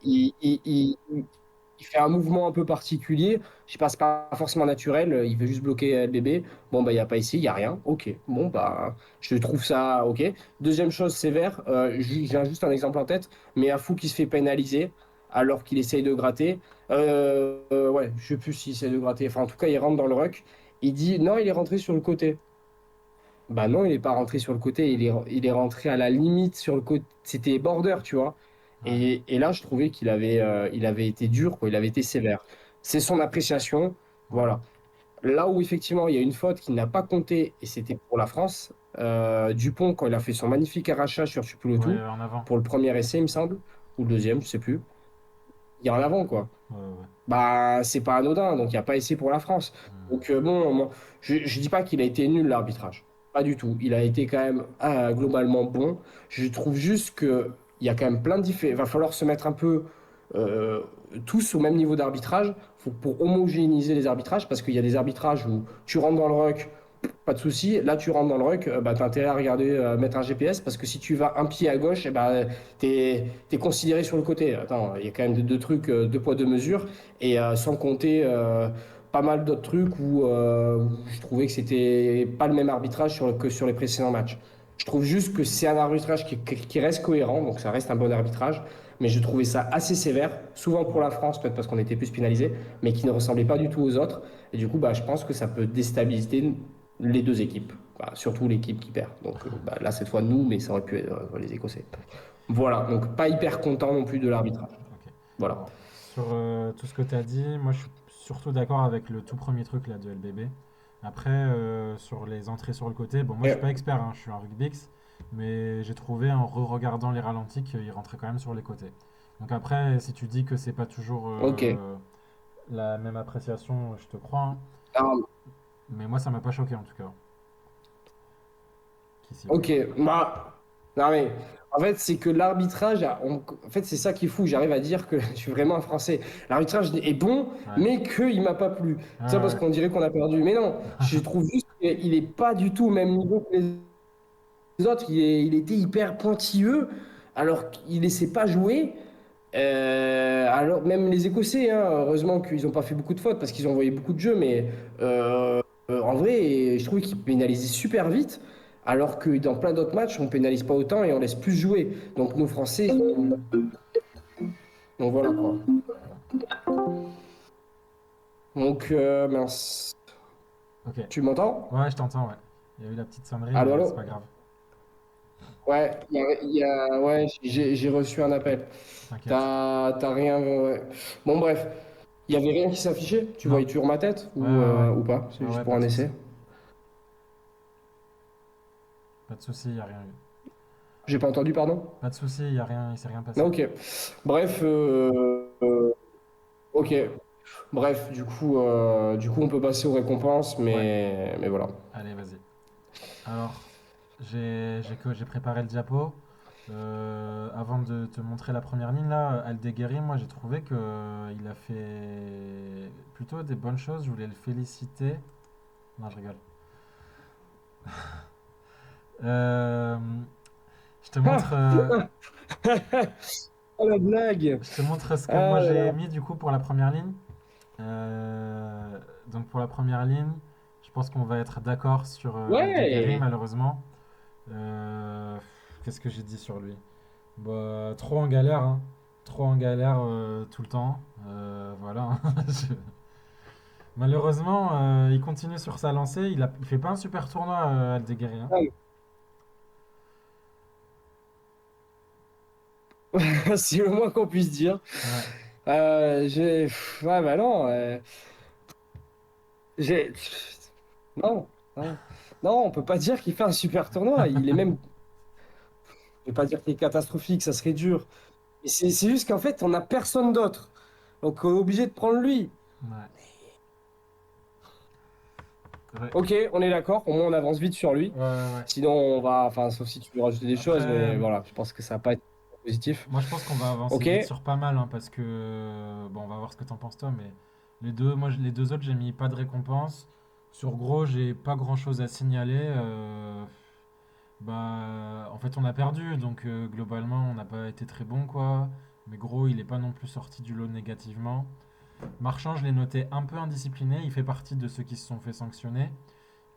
il fait un mouvement un peu particulier, je sais pas, c'est pas forcément naturel, il veut juste bloquer le bébé. Bon, bah, il n'y a pas ici, il n'y a rien. Ok, bon, bah, je trouve ça ok. Deuxième chose sévère, j'ai juste un exemple en tête, mais un fou qui se fait pénaliser alors qu'il essaye de gratter. Ouais, je sais plus s'il essaie de gratter, enfin, en tout cas, il rentre dans le ruck. Il dit non, il est rentré sur le côté. Bah non, il n'est pas rentré sur le côté, il est rentré à la limite sur le côté. C'était border, tu vois. ouais, Et là, je trouvais il avait été dur, quoi, il avait été sévère. C'est son appréciation. ouais. Voilà. Là où effectivement il y a une faute qui n'a pas compté, et c'était pour la France, Dupont, quand il a fait son magnifique arrachage sur Ouais, Tupulotu, en avant. pour le premier essai, il me semble, ou le deuxième, je sais plus, il y a en avant, quoi. Ouais, ouais. Bah, c'est pas anodin, donc il n'y a pas essai pour la France. Hmm. Donc bon, je dis pas qu'il a été nul l'arbitrage, pas du tout. Il a été quand même globalement bon. Je trouve juste que il y a quand même plein de différences. Il va falloir se mettre un peu euh, tous au même niveau d'arbitrage pour homogénéiser les arbitrages, parce qu'il y a des arbitrages où tu rentres dans le ruck, pas de souci. Là, tu rentres dans le ruck, bah, tu as intérêt à regarder, mettre un GPS parce que si tu vas un pied à gauche, eh ben, tu es considéré sur le côté. Attends, il y a quand même deux trucs, deux poids, deux mesures. Et sans compter pas mal d'autres trucs où je trouvais que c'était pas le même arbitrage que sur les précédents matchs. Je trouve juste que c'est un arbitrage qui reste cohérent, donc ça reste un bon arbitrage. Mais je trouvais ça assez sévère, souvent pour Ouais, la France, peut-être parce qu'on était plus pénalisé, mais qui ne ressemblait pas du tout aux autres. Et du coup, bah, je pense que ça peut déstabiliser les deux équipes. Bah, surtout l'équipe qui perd. Donc bah, là, cette fois, nous, mais ça aurait pu être les Écossais. Voilà, donc pas hyper content non plus de l'arbitrage. ok. Voilà. Bon, sur tout ce que tu as dit, moi je suis surtout d'accord avec le tout premier truc là de LBB. Après, sur les entrées sur le côté, bon, moi je suis Et- pas expert, hein, je suis un rugbyx, mais j'ai trouvé en re-regardant les ralentis qu'il rentrait quand même sur les côtés. Donc après, si tu dis que c'est pas toujours ok. la même appréciation, je te crois, hein. Ah, Mais moi ça m'a pas choqué en tout cas, qui siffle. ok. Bah, non mais, en fait, c'est que l'arbitrage, en fait, c'est ça qui est fou. J'arrive à dire que je suis vraiment un Français. L'arbitrage est bon, Ouais, mais qu'il m'a pas plu. ouais, Ça parce ouais. qu'on dirait qu'on a perdu. Mais non, je trouve juste qu'il est pas du tout au même niveau que les autres. Il était hyper pointilleux, alors qu'il laissait pas jouer. Alors, même les Écossais, hein, heureusement qu'ils n'ont pas fait beaucoup de fautes parce qu'ils ont envoyé beaucoup de jeux, mais en vrai, je trouve qu'ils pénalisaient super vite, alors que dans plein d'autres matchs, on pénalise pas autant et on laisse plus jouer. Donc, nos Français, donc voilà quoi. Donc, mince. Ok. Tu m'entends? Ouais, je t'entends, ouais. Il y a eu la petite sonnerie, Allô, mais c'est pas allô? grave. Ouais, ouais, j'ai reçu un appel. T'inquiète. T'as rien. Ouais. Bon, bref, il y avait rien qui s'affichait. Tu Non. voyais toujours ma tête Ouais, ouais, ouais. ou pas? C'est Ouais, juste ouais, pour pas un de essai. souci. Pas de souci, il y a rien eu. J'ai pas entendu, pardon? Pas de souci, il y a rien, il s'est rien Non, passé. ok. Bref, ok. Bref, du coup, on peut passer aux récompenses, Ouais, mais voilà. allez, vas-y. Alors, j'ai préparé le diapo. Avant de te montrer la première ligne là, Aldeguerri, moi j'ai trouvé que il a fait plutôt des bonnes choses. Je voulais le féliciter. Non, je rigole. Euh, je te montre, Ah! Oh la blague! je te montre ce que moi Ah là j'ai là. mis du coup pour la première ligne. Donc pour la première ligne, je pense qu'on va être d'accord sur Aldeguerri Ouais! malheureusement. Euh, Qu'est-ce que j'ai dit sur lui? Bah, trop en galère, hein. Trop en galère tout le temps. voilà, hein. Je- Malheureusement, il continue sur sa lancée. Il fait pas un super tournoi, Aldeguerri, hein. C'est le moins qu'on puisse dire. Ouais. Ouais, bah non. J'ai. Non, non. Non, on peut pas dire qu'il fait un super tournoi. Il est même. Je vais pas dire qu'il est catastrophique, ça serait dur. Mais c'est juste qu'en fait, on n'a personne d'autre. Donc, on est obligé de prendre lui. Ouais. Ouais. Ok, on est d'accord. Au moins, on avance vite sur lui. Ouais, ouais, ouais. Sinon, on va. Enfin, sauf si tu veux rajouter des choses, Après, mais voilà, je pense que ça va pas être positif. moi je pense qu'on va avancer Ok. vite sur pas mal, hein, parce que bon, on va voir ce que t'en penses toi, mais les deux autres, j'ai mis pas de récompense. Sur gros, j'ai pas grand chose à signaler. Bah, en fait, on a perdu, donc globalement, on n'a pas été très bon, quoi. Mais gros, il est pas non plus sorti du lot négativement. Marchand, je l'ai noté un peu indiscipliné. Il fait partie de ceux qui se sont fait sanctionner.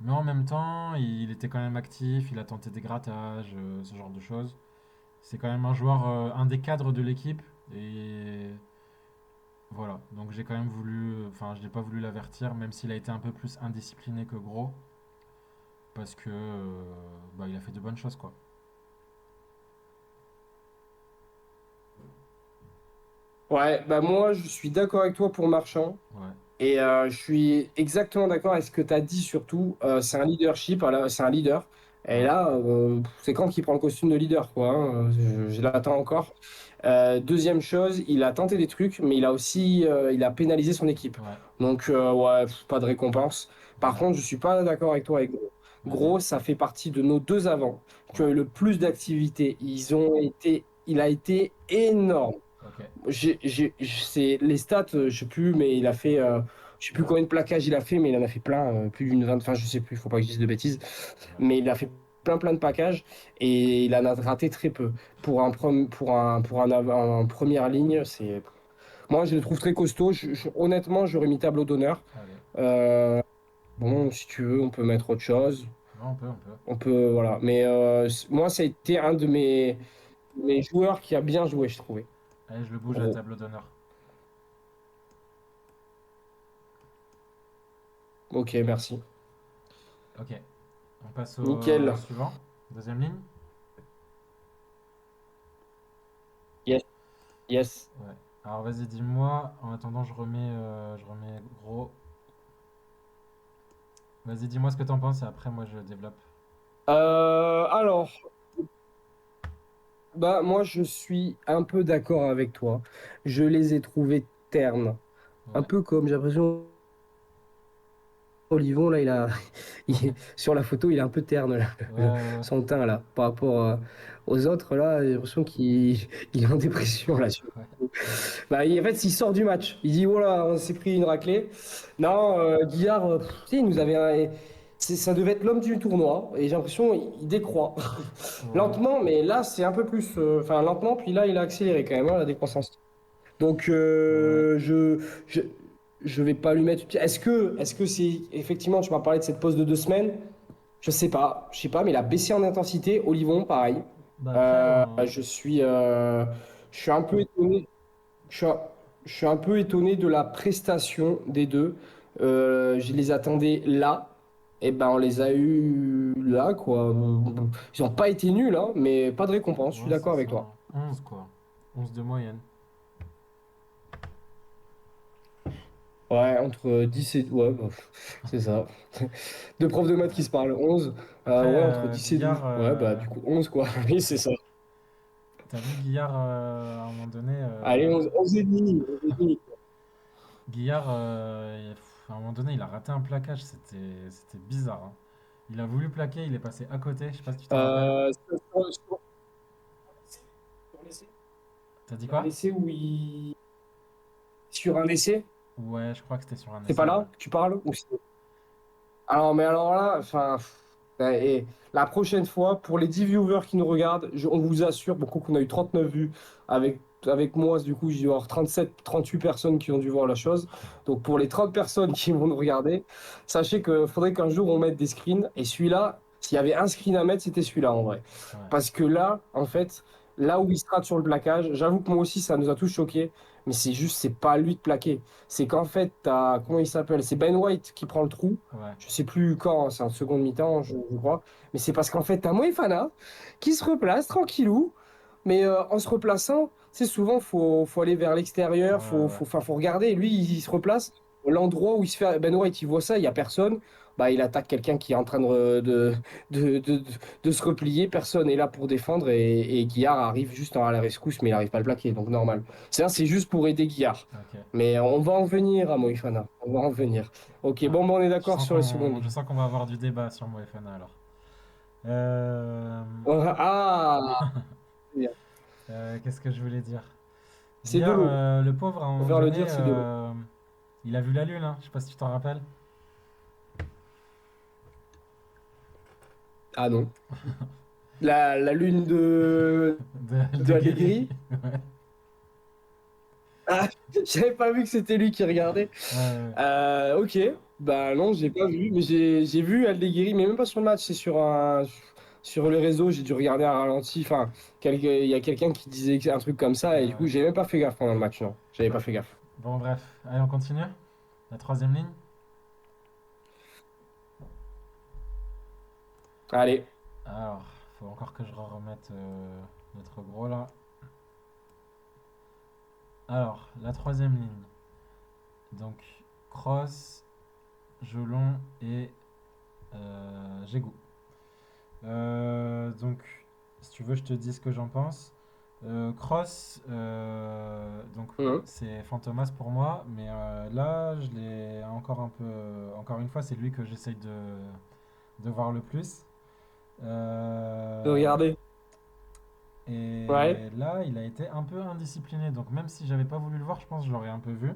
Mais en même temps, il était quand même actif, il a tenté des grattages, ce genre de choses. C'est quand même un joueur, un des cadres de l'équipe. Et voilà, donc j'ai quand même voulu, enfin je n'ai pas voulu l'avertir, même s'il a été un peu plus indiscipliné que gros, parce que bah, il a fait de bonnes choses quoi. Ouais, bah moi, je suis d'accord avec toi pour Marchand. Ouais, Et je suis exactement d'accord avec ce que tu as dit surtout. C'est un leadership, voilà, c'est un leader. Et ouais, là, c'est quand qu'il prend le costume de leader, quoi, hein. Je l'attends encore. Deuxième chose, il a tenté des trucs, mais il a aussi il a pénalisé son équipe. ouais, Donc, ouais, pas de récompense. Par ouais. contre, je suis pas d'accord avec toi avec Gros. Vas-y. Gros, ça fait partie de nos deux avants qui ont Ouais, eu le plus d'activités. Il a été énorme. ok. C'est les stats, je sais plus, mais il a fait, je sais plus combien de plaquages il a fait, mais il en a fait plein, plus d'une vingt, enfin je sais plus, faut pas que je dise de bêtises, Ouais, mais il a fait plein de plaquages et il en a raté très peu. En première ligne, moi je le trouve très costaud. Honnêtement, j'aurais mis tableau d'honneur. allez. Euh, bon, si tu veux, on peut mettre autre chose, Ouais, on peut, on peut. on peut, voilà. Mais moi, ça a été un de mes joueurs qui a bien joué, je trouvais. Allez, je le bouge à Gros. tableau d'honneur. Ok, merci. Ok, on passe Nickel. au suivant. Deuxième ligne. Yes. Yes. Ouais. Alors vas-y, dis-moi. En attendant, je remets gros. Vas-y, dis-moi ce que t'en penses et après moi je développe. Alors, bah moi je suis un peu d'accord avec toi. Je les ai trouvés ternes. Un Ouais. peu comme j'ai l'impression Olivon là, sur la photo, il est un peu terne là, Ouais, ouais, ouais. son teint là, par rapport aux autres là, j'ai l'impression qu'il il est en dépression là. Ouais. Bah, en fait, il sort du match. Il dit, voilà, on s'est pris une raclée. Non, Guillard, tu sais, il nous avait ça devait être l'homme du tournoi. Et j'ai l'impression il décroît. Ouais. Lentement, mais là, c'est un peu plus. Enfin, lentement, puis là, il a accéléré quand même, hein, la décroissance. Donc, Ouais. je, je vais pas lui mettre. Est-ce que c'est. Effectivement, tu m'as parlé de cette pause de 2 semaines. Je sais pas. Je sais pas, mais il a baissé en intensité. Olivon, pareil. Bah après, Je suis un peu étonné. Je suis un, je suis un peu étonné de la prestation des deux. Je les attendais là. Et ben, on les a eu là, quoi. Ils n'ont pas été nuls, hein, mais pas de récompense. Je suis ouais, c'est d'accord avec ça, toi. hein. 11 quoi. 11 de moyenne. Ouais, entre 10 et... Ouais, bah, c'est ça. Deux profs de maths qui Ouais. se parlent. 11. Après, Ouais, entre 10 et 12. Guillard, Ouais, bah du coup 11 quoi. Oui, c'est ça. t'as vu Guillard à un moment donné, Allez, 11 et demi. 11 et demi. Guillard, à un moment donné, il a raté un plaquage, c'était bizarre, hein. Il a voulu plaquer, il est passé à côté, je sais pas si tu t'en rappelles. Sur l'essai T'as dit il y a un quoi? essai où il... Sur un essai, Ouais, je crois que c'était sur un c'est essai, pas ouais. là que tu parles ou alors, mais alors là, enfin, et la prochaine fois, pour les 10 viewers qui nous regardent, on vous assure, beaucoup qu'on a eu 39 vues avec moi, du coup, j'ai dû avoir 37, 38 personnes qui ont dû voir la chose. Donc, pour les 30 personnes qui vont nous regarder, sachez qu'il faudrait qu'un jour on mette des screens. Et celui-là, s'il y avait un screen à mettre, c'était celui-là en vrai. Ouais. Parce que là, en fait, là où il se rate sur le plaquage, j'avoue que moi aussi, ça nous a tous choqués. mais c'est juste, c'est pas à lui de plaquer. C'est qu'en fait, t'as, comment il s'appelle? C'est Ben White qui prend le trou. Ouais. Je sais plus quand, hein, c'est en seconde mi-temps, je crois. Mais c'est parce qu'en fait, t'as Moefana qui se replace tranquillou. Mais en se replaçant, c'est souvent, faut aller vers l'extérieur, Ouais, ouais. enfin, faut regarder. Lui, il se replace. L'endroit où il se fait. Ben White, il voit ça, il n'y a personne. Bah, il attaque quelqu'un qui est en train de, de, de se replier. Personne est là pour défendre. Et Guillard arrive juste à la rescousse, mais il n'arrive pas à le plaquer. Donc, normal. C'est juste pour aider Guillard. Ok. Mais on va en venir à Moefana. On va en venir. Ok, Ah, bon, on est d'accord sur les secondes je lignes. sens qu'on va avoir du débat sur Moefana alors. Euh, Ah! Qu'est-ce que je voulais dire? C'est de Guillard, l'eau. le pauvre, à un Faut moment faire le donné, dire, c'est de l'eau. il a vu la lune, hein. Je sais pas si tu t'en rappelles. Ah non. La lune de Allegri. Allegri. Ouais. Ah, j'avais pas vu que c'était lui qui regardait. Ouais, ouais. Ok, bah non, j'ai pas vu, mais j'ai vu Allegri, mais même pas sur le match, c'est sur les réseaux, j'ai dû regarder à ralenti. Enfin, il y a quelqu'un qui disait un truc comme ça, Ouais, et du coup, ouais. j'ai même pas fait gaffe pendant le match, non. J'avais pas fait gaffe. Bon, bref. Allez, on continue. La troisième ligne. Allez. Alors, faut encore que je remette notre gros là. Alors, la troisième ligne. Donc, Cross, Jolon et Gégou. Donc, si tu veux, je te dis ce que j'en pense. Cross, donc Mhm. c'est Fantomas pour moi, mais là, je l'ai encore un peu. Encore une fois, c'est lui que j'essaye de voir le plus. De Euh, regarder. Ouais. et là, il a été un peu indiscipliné, donc même si j'avais pas voulu le voir, je pense que je l'aurais un peu vu.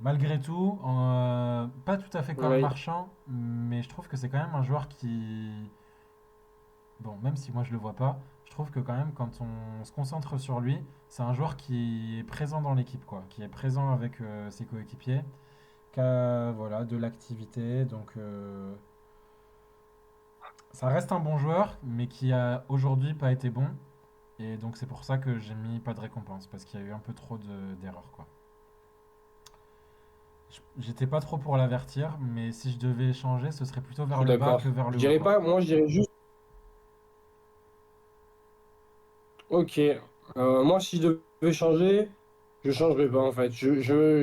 Malgré tout, pas tout à fait comme Oui. Marchand, mais je trouve que c'est quand même un joueur qui, bon, même si moi je le vois pas, je trouve que quand même quand on se concentre sur lui, c'est un joueur qui est présent dans l'équipe, quoi, qui est présent avec ses coéquipiers, qui a voilà, de l'activité, donc ça reste un bon joueur, mais qui a aujourd'hui pas été bon, et donc c'est pour ça que j'ai mis pas de récompense, parce qu'il y a eu un peu trop d'erreurs, quoi. J'étais pas trop pour l'avertir, mais si je devais changer, ce serait plutôt Je vers suis le bas que d'accord. vers Je le haut, dirais quoi. pas, moi, je dirais juste. Ok. Moi, si je devais changer, je changerais pas en fait. Je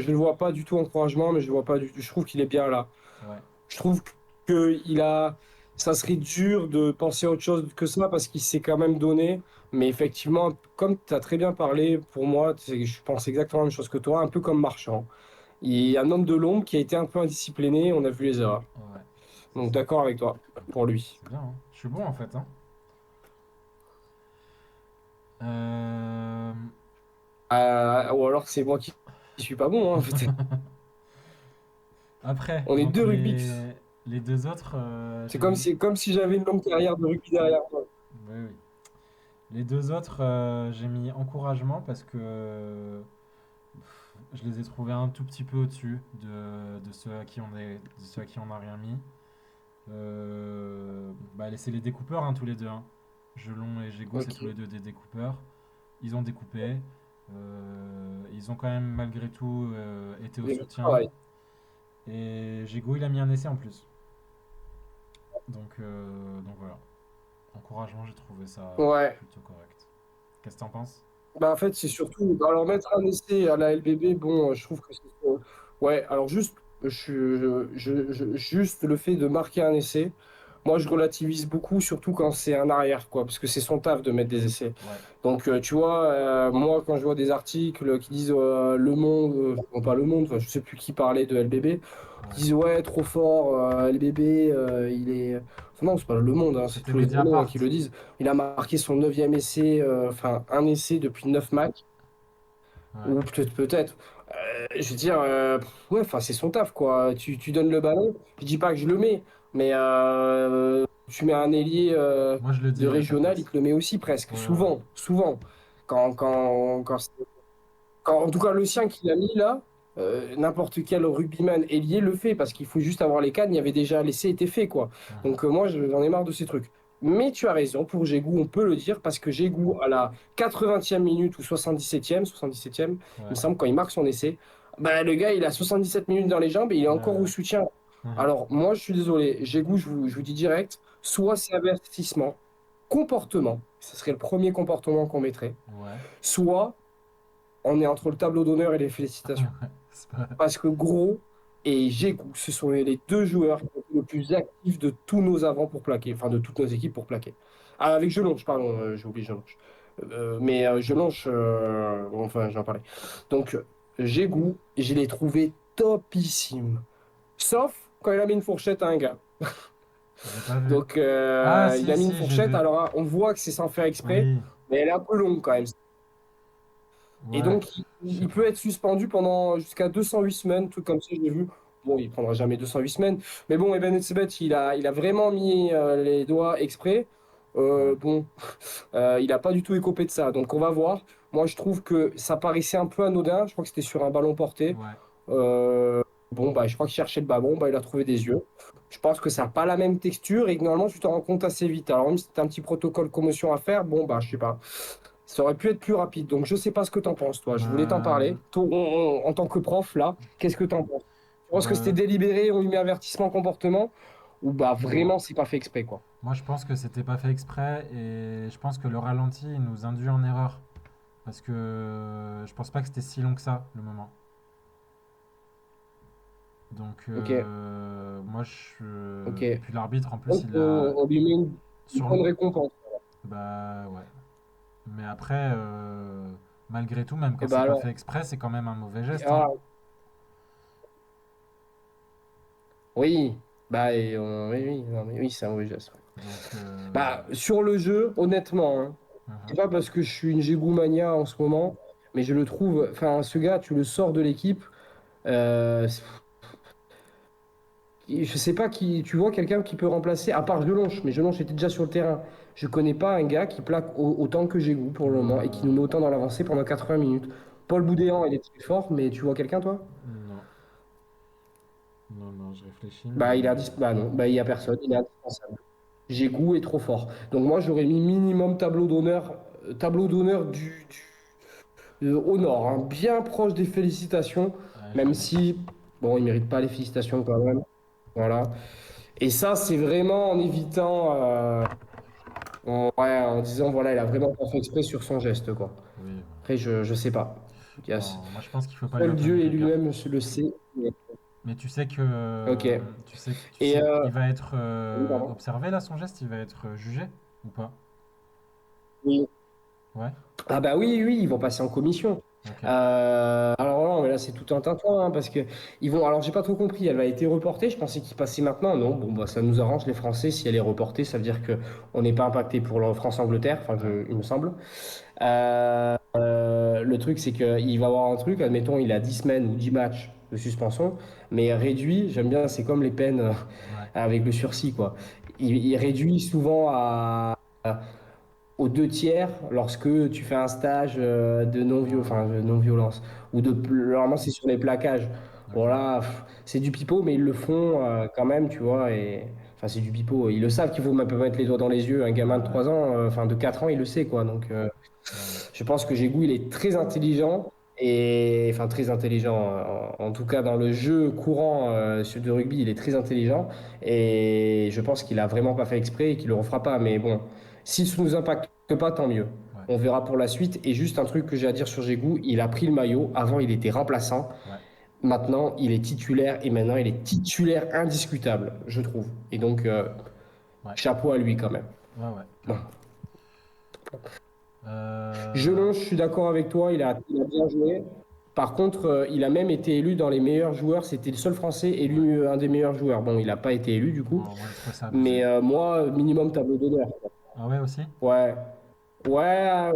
le vois pas du tout encouragement, mais je le vois pas du tout. Je trouve qu'il est bien là. Ouais, Je trouve que il a, ça serait dur de penser à autre chose que ça parce qu'il s'est quand même donné. Mais effectivement, comme tu as très bien parlé, pour moi, je pense exactement la même chose que toi, un peu comme Marchand. Il y a un homme de l'ombre qui a été un peu indiscipliné, on a vu les erreurs. ouais, c'est Donc ça. d'accord avec toi pour lui. C'est bien, hein. Je suis bon en fait, hein. Euh, Ou alors c'est moi qui suis pas bon, hein, en fait. Après, On est donc deux rugby. les deux autres, C'est j'ai mis. comme si j'avais une longue carrière de rugby derrière moi. Oui, oui. Les deux autres, j'ai mis encouragement parce que je les ai trouvés un tout petit peu au-dessus de ceux à qui de ceux à qui on n'a rien mis. Bah, c'est les découpeurs, hein, tous les deux, hein. Gelon et Gégo, c'est tous les Ok. deux des découpeurs. Ils ont découpé. Ils ont quand même, malgré tout, été au J'ai vu le soutien. travail. Et Gégo, il a mis un essai en plus. Donc voilà. Encouragement, j'ai trouvé ça Ouais. plutôt correct. Qu'est-ce que t'en penses? Bah, en fait, c'est surtout. Alors, mettre un essai à la LBB, bon, je trouve que c'est. Ouais, alors juste, juste le fait de marquer un essai, moi, je relativise beaucoup, surtout quand c'est un arrière, quoi, parce que c'est son taf de mettre des essais. Ouais, Donc, tu vois, moi, quand je vois des articles qui disent Le Monde, non, pas Le Monde, enfin, je sais plus qui parlait de LBB, ouais. qui disent Ouais, trop fort, LBB, il est. Enfin, non, c'est pas Le Monde, hein, c'est C'était tous les journaux hein, Mediapart. qui le disent. Il a marqué son neuvième essai, enfin, un essai depuis 9 matchs. Ouais, Ou peut-être. Je veux dire, ouais, enfin, c'est son taf, quoi. Tu donnes le ballon. Je dis pas que je le mets, mais tu mets un ailier moi je le de dirais à ta régional, il place. te le met aussi presque. Ouais, ouais, Souvent, souvent. En tout cas, le sien qu'il a mis là, n'importe quel rugbyman ailier le fait parce qu'il faut juste avoir les cannes. Il y avait déjà l'essai était fait, quoi. ouais. Mhm. Donc, moi, j'en ai marre de ces trucs. Mais tu as raison, pour Gégou, on peut le dire, parce que Gégou, à la 80e minute ou 77e, il me Ouais. semble, quand il marque son essai, bah, le gars, il a 77 minutes dans les jambes et il est Ouais, encore au ouais. soutien. Mhm. Alors, moi, je suis désolé, Gégou, je vous dis direct, soit c'est avertissement, comportement, ce serait le premier comportement qu'on mettrait, Ouais. soit on est entre le tableau d'honneur et les félicitations. Ouais. C'est pas... Parce que Gros et Djegou, ce sont les deux joueurs qui ont été le plus actifs de tous nos avants pour plaquer, enfin de toutes nos équipes pour plaquer. Ah, avec Jelonche, pardon, j'ai oublié Jelonche. Mais Jelonche, bon, enfin, j'en parlais. Donc, Djegou, je l'ai trouvé topissime. Sauf quand il a mis une fourchette à un gars. J'ai pas vu. Donc, Ah, il si, a mis une si, j'ai fourchette, vu. alors on voit que c'est sans faire exprès, Oui. mais elle est un peu longue quand même. Et Ouais. donc, Je sais il peut pas. être suspendu pendant jusqu'à 208 semaines, tout comme ça, je l'ai vu. Bon, il prendra jamais 208 semaines. Mais bon, Eben Etzebet, il a vraiment mis les doigts exprès. Ouais. Bon, il n'a pas du tout écopé de ça. Donc, on va voir. Moi, je trouve que ça paraissait un peu anodin. Je crois que c'était sur un ballon porté. Ouais. Euh, bon, bah, je crois qu'il cherchait le ballon. Bah, il a trouvé des yeux. Je pense que ça n'a pas la même texture et que normalement, tu t'en rends compte assez vite. Alors, même si c'est un petit protocole commotion à faire, bon, bah, je sais pas. Ça aurait pu être plus rapide. Donc, je sais pas ce que tu en penses, toi. Je voulais t'en Bah, parler. Toi, en tant que prof, là, qu'est-ce que tu en penses? Tu penses que c'était bah, délibéré, on lui met avertissement comportement, ou bah vraiment, c'est pas fait exprès, quoi? moi, je pense que c'était pas fait exprès et je pense que le ralenti il nous induit en erreur. Parce que je pense pas que c'était si long que ça, le moment. Donc, Ok, moi, je... ok. Et puis l'arbitre, en plus, Donc, il a... on lui met une Sur... bonne récompense. Bah, ouais. Mais après, malgré tout, même quand Et c'est bah pas alors, fait exprès, c'est quand même un mauvais geste, hein. ah, oui, bah, oui, oui, non, mais oui, c'est un mauvais geste. Ouais. Donc, Bah, sur le jeu, honnêtement, hein, c'est mhm. pas parce que je suis une Gigoumania en ce moment, mais je le trouve, enfin, ce gars, tu le sors de l'équipe. euh, Je sais pas qui, tu vois quelqu'un qui peut remplacer, à part Jelonche, mais Jelonche était déjà sur le terrain. Je connais pas un gars qui plaque autant que Gégou pour le moment et qui nous met autant dans l'avancée pendant 80 minutes. Paul Boudéan, il est très fort, mais tu vois quelqu'un, toi? Non, non, non, je réfléchis, Bah, il est mais... bah non, bah, il y a personne, il est indispensable. Gégou est trop fort. Donc moi, j'aurais mis minimum tableau d'honneur au nord, hein, bien proche des félicitations, Ouais, même si, bon, il mérite pas les félicitations quand même. Voilà. Et ça, c'est vraiment en évitant. Ouais, en disant, voilà, il a vraiment pas fait exprès sur son geste, quoi. oui, voilà. Après, je sais pas. Il y a, Bon, moi, je pense qu'il faut pas lui seul en tenir Dieu et rigueur. lui-même le sait. Mais tu sais que... Ok. tu Et, sais qu'il va être oui, pardon. observé, là, son geste? Il va être jugé? Ou pas? Oui. Ouais? Ah bah oui, oui, ils vont passer en commission. Ok. Alors non, mais là c'est tout un tintouin, hein, parce que ils vont. Alors j'ai pas trop compris. Elle a été reportée. Je pensais qu'il passait maintenant. Non, bon bah ça nous arrange les Français. Si elle est reportée, ça veut dire que on n'est pas impacté pour la France-Angleterre. Enfin, Ouais. il me semble. Le truc, c'est qu'il va avoir un truc, admettons, il a 10 semaines ou 10 matchs de suspension, mais réduit, j'aime bien, c'est comme les peines Ouais. avec le sursis, quoi. Il réduit souvent aux deux tiers lorsque tu fais un stage Ouais. de non-violence, ou normalement c'est sur les plaquages. Bon Ok. là, c'est du pipeau, mais ils le font quand même, tu vois, et enfin c'est du pipeau. Ils le savent qu'il faut même pas mettre les doigts dans les yeux. Un Ouais, gamin de ouais. 3 ans, enfin de 4 ans, il le sait, quoi. Donc Ouais, ouais. je pense que Gégou, il est très intelligent et enfin très intelligent. En tout cas, dans le jeu courant de rugby, il est très intelligent et je pense qu'il a vraiment pas fait exprès et qu'il le refera pas. Mais bon, si ça nous impacte pas, tant mieux. Ouais. On verra pour la suite. Et juste un truc que j'ai à dire sur Gégou, il a pris le maillot. Avant, il était remplaçant. Ouais. Maintenant, il est titulaire et maintenant, il est titulaire indiscutable, je trouve. Et donc, Ouais. chapeau à lui quand même. Ouais, ouais, Bon. carrément. Euh, Jelon, je suis d'accord avec toi, il a bien joué. Par contre, il a même été élu dans les meilleurs joueurs. C'était le seul Français ouais. élu un des meilleurs joueurs. Bon, il n'a pas été élu du coup. Bon, moi, je trouve ça abusé. Mais moi, minimum tableau d'honneur. Ah ouais, aussi? Ouais. Ouais.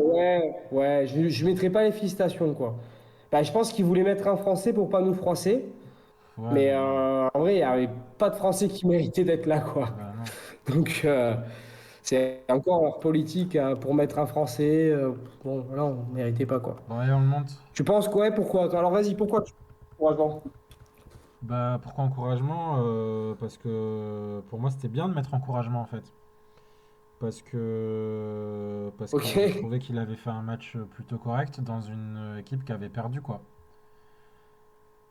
Je ne mettrai pas les félicitations, quoi. Bah, je pense qu'il voulait mettre un Français pour pas nous froisser. Ouais, Mais mais... en vrai, il n'y avait pas de Français qui méritait d'être là, quoi. Bah non. Donc, c'est encore leur politique pour mettre un Français. Bon, voilà, on ne méritait pas, quoi. Bon, allez, on le monte. Tu penses quoi? Pourquoi? Alors vas-y, pourquoi tu encouragement? Bah, pourquoi encouragement? Parce que pour moi, c'était bien de mettre encouragement, en fait. parce que je Ok. trouvais qu'il avait fait un match plutôt correct dans une équipe qui avait perdu, quoi.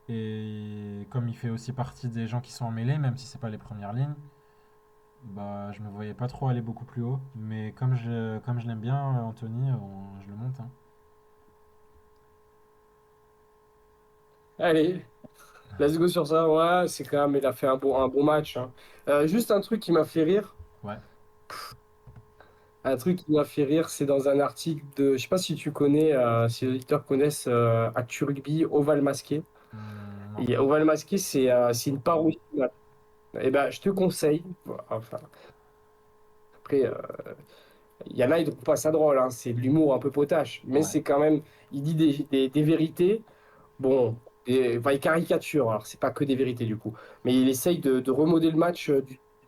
Et comme il fait aussi partie des gens qui sont en mêlée, même si c'est pas les premières lignes, bah je me voyais pas trop aller beaucoup plus haut. Mais comme je l'aime bien, Anthony, je le monte, hein. Allez, let's go sur ça. Ouais, c'est quand même, il a fait un bon match, hein. Juste un truc qui m'a fait rire. Ouais. Un truc qui m'a fait rire, c'est dans un article de, je sais pas si tu connais, si les auditeurs connaissent Actu Rugby, Oval Masqué. Non. Oval Masqué, c'est une parodie. Et ben, je te conseille. Enfin, après, il y en a, ils trouvent pas ça drôle, hein, c'est de l'humour un peu potache, mais Ouais. c'est quand même, il dit des vérités. Bon, enfin, il caricature, alors c'est pas que des vérités du coup, mais il essaye de remodeler le match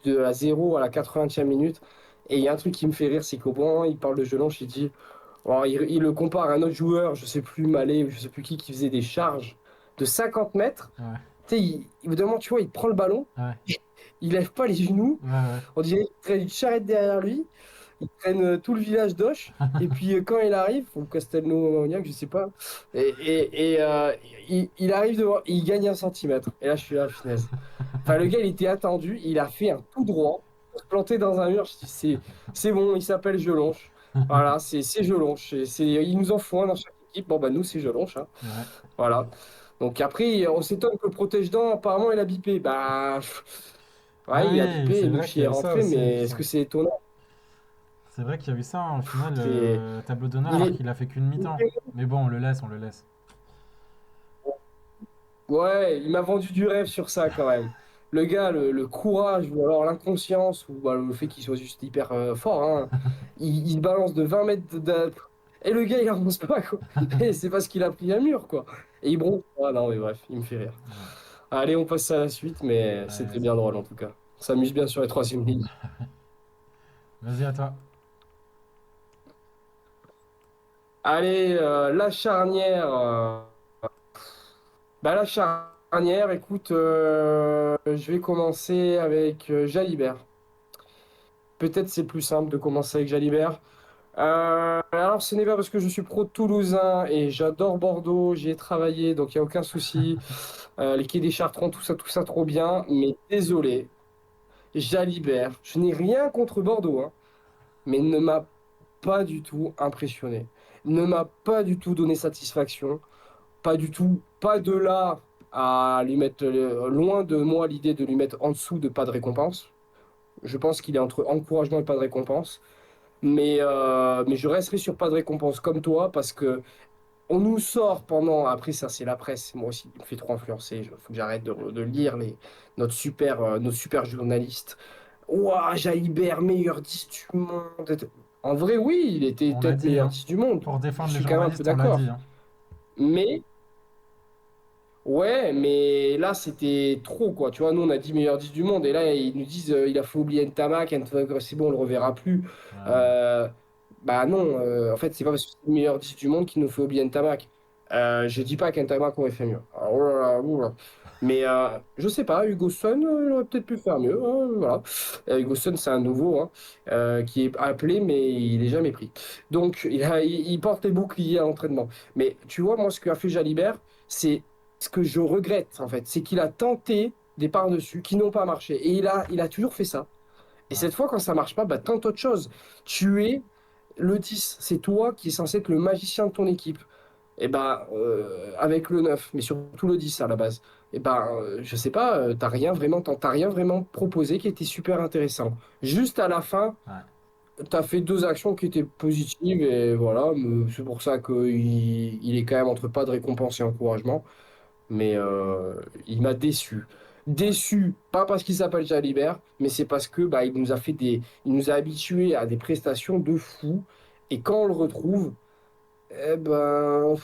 de à 0 à la 80e minute. Et il y a un truc qui me fait rire, c'est qu'au point, il parle de Jelonche, il dit, alors, il le compare à un autre joueur, je sais plus Malé, ou je sais plus qui faisait des charges de 50 mètres. Ouais. Tu sais, il, évidemment, tu vois, il prend le ballon, Ouais. il lève pas les genoux, Ouais. Ouais. on dirait qu'il traîne une charrette derrière lui, il traîne tout le village d'Oche, et puis quand il arrive, ou Castelnau-Maugnac, je sais pas, il arrive devant, il gagne un centimètre. Et là, je suis là, finesse. Enfin, le gars, il était attendu, il a fait un tout droit, pour se planter dans un mur. Je dis, c'est bon, il s'appelle Jelonche. Voilà, c'est Jelonche. Il nous en faut un dans chaque équipe. Bon, bah, nous, c'est Jelonche, hein. Ouais. Voilà. Donc après, on s'étonne que le protège-dents, apparemment, il a bipé. Bah, Ah ouais, il a oui, bipé, c'est et vrai qu'il Mouchi y est a eu ça rentré, aussi, mais est-ce putain. que c'est étonnant? C'est vrai qu'il y a eu ça, hein, au final, C'est, tableau d'honneur il alors est, qu'il a fait qu'une mi-temps. Mais bon, on le laisse, on le laisse. ouais, il m'a vendu du rêve sur ça quand même. Le gars, le courage ou alors l'inconscience ou bah, le fait qu'il soit juste hyper fort, hein, il balance de 20 mètres et le gars il avance pas quoi. Et c'est parce qu'il a pris un mur quoi. Et il bronze. Ah non mais bref, il me fait rire. Ouais. Allez, on passe à la suite, mais Allez, c'était vas-y. bien drôle en tout cas. On s'amuse bien sur les troisième lignes. Vas-y, à toi. Allez, la charnière. Bah, la charnière, écoute, je vais commencer avec Jalibert. Peut-être c'est plus simple de commencer avec Jalibert. Alors, ce n'est pas parce que je suis pro toulousain et j'adore Bordeaux, j'y ai travaillé, donc il n'y a aucun souci. Les quais des Chartrons, tout ça trop bien. Mais désolé, Jalibert, je n'ai rien contre Bordeaux, hein, mais il ne m'a pas du tout impressionné. Il ne m'a pas du tout donné satisfaction. Pas du tout. Pas de là à lui mettre loin de moi l'idée de lui mettre en dessous de pas de récompense. Je pense qu'il est entre encouragement et pas de récompense. Mais je resterai sur pas de récompense comme toi parce que on nous sort pendant. Après, ça, c'est la presse. Moi aussi, il me fait trop influencer. Il faut que j'arrête de lire nos super journalistes. Ouah, Jalibert, meilleur 10 du monde. En vrai, oui, il était On l'a peut-être dit, meilleur hein. 10 du monde. Pour Je défendre les suis quand même un peu journalistes, on l'a dit, d'accord. hein. Mais ouais, mais là, c'était trop, quoi. Tu vois, nous, on a dit meilleur 10 du monde. Et là, ils nous disent il a fait oublier Ntamak, c'est bon, on le reverra plus. Ouais. Euh, Bah non, en fait, c'est pas parce que c'est le meilleur 10 du monde qu'il nous fait oublier Ntamak. Je dis pas qu'Ntamak aurait fait mieux. Ah, oh là là, oh là. Mais je sais pas, Hugo Son, il aurait peut-être pu faire mieux, hein, voilà. Hugo Son, c'est un nouveau hein, qui est appelé, mais il est jamais pris. Donc, il porte les boucliers à l'entraînement. Mais tu vois, moi, ce qu'a fait Jalibert, c'est ce que je regrette, en fait. C'est qu'il a tenté des par-dessus qui n'ont pas marché. Et il a toujours fait ça. Et Ouais. cette fois, quand ça marche pas, bah, tente autre chose. Tu es le 10, c'est toi qui es censé être le magicien de ton équipe. Et ben avec le 9, mais surtout le 10 à la base. Et ben je sais pas, t'as rien vraiment proposé qui était super intéressant. Juste à la fin, Ouais. t'as fait deux actions qui étaient positives et voilà, c'est pour ça qu'il est quand même entre pas de récompense et encouragement. Mais il m'a déçu. Ouais. Déçu, pas parce qu'il s'appelle Jalibert, mais c'est parce que bah, il nous a habitués à des prestations de fou. Et quand on le retrouve, eh ben,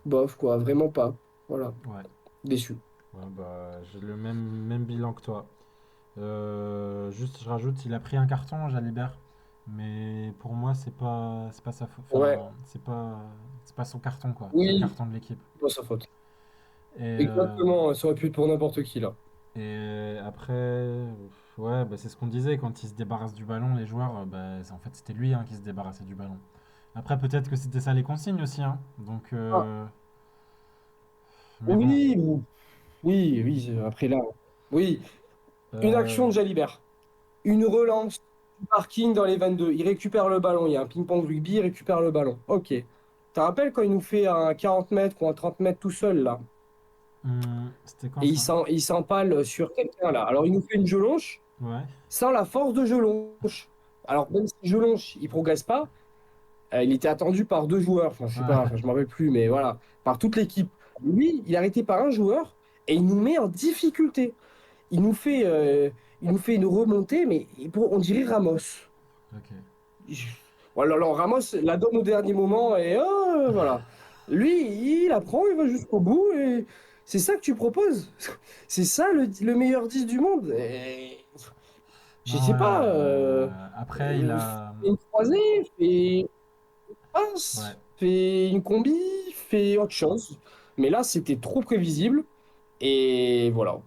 bof quoi, vraiment pas. Voilà, Ouais. déçu. Ouais, bah, j'ai le même bilan que toi. Juste, je rajoute, il a pris un carton, Jalibert. Mais pour moi, c'est pas sa faute. Ouais, Enfin, c'est pas son carton, quoi. C'est le oui, carton de l'équipe. c'est pas sa faute. Et, Exactement, ça aurait pu être pour n'importe qui là. et après. Ouais, bah, c'est ce qu'on disait, quand ils se débarrassent du ballon, les joueurs, en fait, c'était lui hein, qui se débarrassait du ballon. Après, peut-être que c'était ça les consignes aussi, hein. Donc, Ah, mais bon. oui, oui, oui, après là. Oui, une action Euh, de Jalibert. Une relance du parking dans les 22. Il récupère le ballon. Il y a un ping-pong rugby, il récupère le ballon. Ok. Tu te rappelles quand il nous fait un 40 mètres ou un 30 mètres tout seul, là? c'était quand Et ça? il s'empale sur quelqu'un, là. Alors, il nous fait une gelonche Ouais. sans la force de gelonche. Alors, même si gelonche, il progresse pas, il était attendu par deux joueurs. Enfin, je sais pas, Ouais. enfin, je m'en rappelle plus, mais voilà. Par toute l'équipe. Lui, il est arrêté par un joueur et il nous met en difficulté. Il nous fait, euh, il nous fait une remontée, mais on dirait Ramos. Ok. Voilà, alors Ramos la donne au dernier moment et voilà. Lui, il apprend, il va jusqu'au bout et c'est ça que tu proposes. C'est ça le meilleur 10 du monde. Et, je Non, sais ouais, pas, après, il a. fais une croisée, fais une Ouais, passe, fais une combi, fais autre chose. Mais là, c'était trop prévisible et voilà. ouais.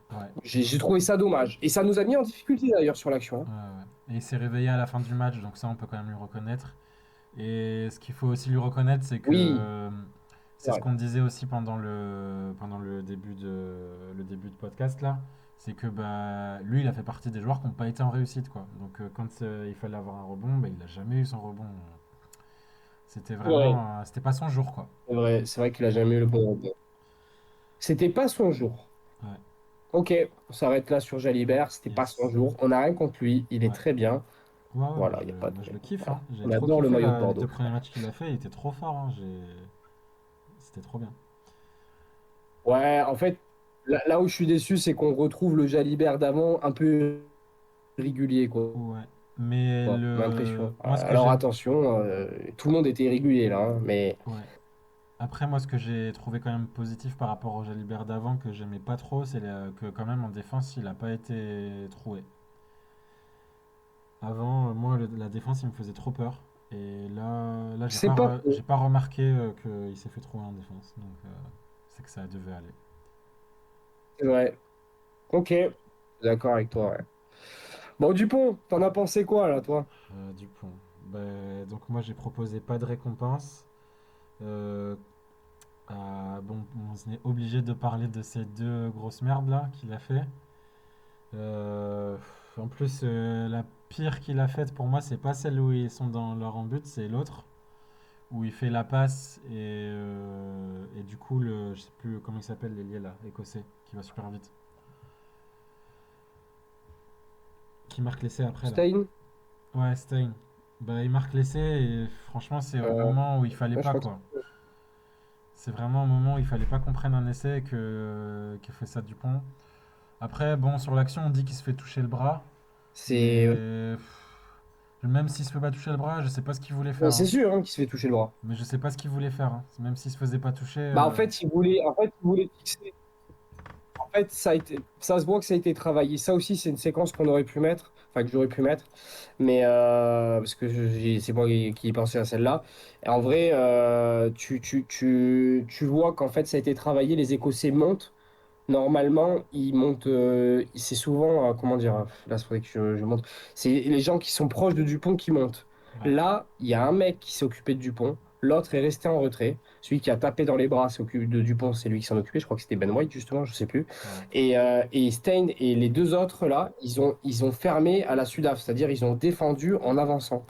J'ai trouvé ça dommage. Et ça nous a mis en difficulté d'ailleurs sur l'action, hein. Et il s'est réveillé à la fin du match, donc ça, on peut quand même lui reconnaître. Et ce qu'il faut aussi lui reconnaître, c'est que Oui, c'est c'est ce vrai. qu'on disait aussi pendant le début de podcast là, c'est que bah, lui, il a fait partie des joueurs qui n'ont pas été en réussite quoi. Donc quand il fallait avoir un rebond, bah, il n'a jamais eu son rebond. Ouais, C'était pas son jour quoi. c'est vrai qu'il a jamais eu le bon rebond. C'était pas son jour. Ouais, Ok, on s'arrête là sur Jalibert. C'était pas son yes. jour. On n'a rien contre lui. Il est Ouais. très bien. Ouais, ouais, Voilà, il y a pas de. moi je le kiffe, hein. Voilà. J'ai On trop adore le kiffé maillot de les deux Bordeaux. premiers matchs qu'il a fait, il était trop fort, hein. C'était trop bien. Ouais, en fait, là où je suis déçu, c'est qu'on retrouve le Jalibert d'avant un peu régulier, quoi. Ouais. Mais L'impression. moi ce que Alors j'ai. attention, tout le monde était irrégulier là, hein, mais Ouais. Après, moi, ce que j'ai trouvé quand même positif par rapport au Jalibert d'avant, que j'aimais pas trop, c'est que quand même en défense, il a pas été troué. Avant, moi, la défense, il me faisait trop peur. Et là, c'est pas j'ai faux. pas remarqué qu'il s'est fait trouer en défense. Donc, c'est que ça devait aller. C'est vrai. Ok, d'accord avec toi. Ouais. Bon, Dupont, t'en as pensé quoi là, toi? Dupont. Donc, moi, j'ai proposé pas de récompense. Euh, bon, on est obligé de parler de ces deux grosses merdes là qu'il a fait. Euh, En plus, la pire qu'il a faite pour moi, c'est pas celle où ils sont dans leur en but, c'est l'autre où il fait la passe et du coup je sais plus comment il s'appelle l'ailier là, écossais, qui va super vite, qui marque l'essai après là. Stein? Ouais, Stein. Bah il marque l'essai et franchement c'est au Euh, moment où il fallait ouais, je pas crois que quoi. C'est vraiment au moment où il fallait pas qu'on prenne un essai que fait ça Dupont. Après bon sur l'action on dit qu'il se fait toucher le bras, c'est mais même s'il se fait pas toucher le bras, je sais pas ce qu'il voulait ouais, faire, c'est hein. sûr hein, qu'il se fait toucher le bras. Mais je sais pas ce qu'il voulait faire, hein. Même s'il se faisait pas toucher. Bah en fait, il voulait fixer. En fait, ça se voit que ça a été travaillé. Ça aussi, c'est une séquence qu'on aurait pu mettre, enfin que j'aurais pu mettre, mais parce que c'est moi qui ai pensé à celle-là. Et en vrai, tu vois qu'en fait, ça a été travaillé. Les Écossais montent. Normalement, ils montent. C'est souvent, comment dire, là, il faudrait que je montre. C'est les gens qui sont proches de Dupont qui montent. Ouais, Là, il y a un mec qui s'est occupé de Dupont, l'autre est resté en retrait. Celui qui a tapé dans les bras s'est occupé de Dupont, c'est lui qui s'en occupait. Je crois que c'était Ben White, justement, je sais plus. ouais. Et Stein et les deux autres, là, ils ont fermé à la Sudaf, c'est-à-dire ils ont défendu en avançant.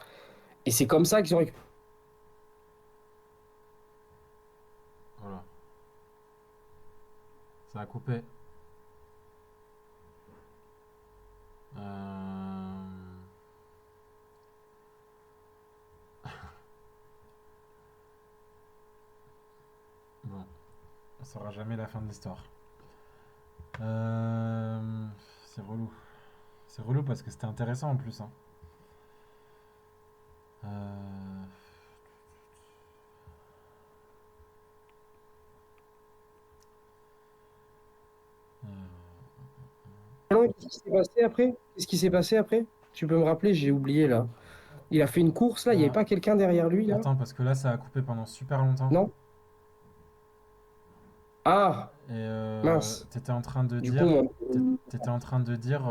Et c'est comme ça qu'ils ont récupéré. Voilà. Ça a coupé. Euh, Bon, on saura jamais la fin de l'histoire. Euh, C'est relou. C'est relou parce que c'était intéressant en plus, hein. Euh, Qu'est-ce qui s'est passé après? Qu'est-ce qui s'est passé après? Tu peux me rappeler? J'ai oublié là. Il a fait une course là, il n'y avait ah, pas quelqu'un derrière lui là? attends, parce que là ça a coupé pendant super longtemps. Non? Ah, Et mince. t'étais en train de Du coup, dire, t'étais en train de dire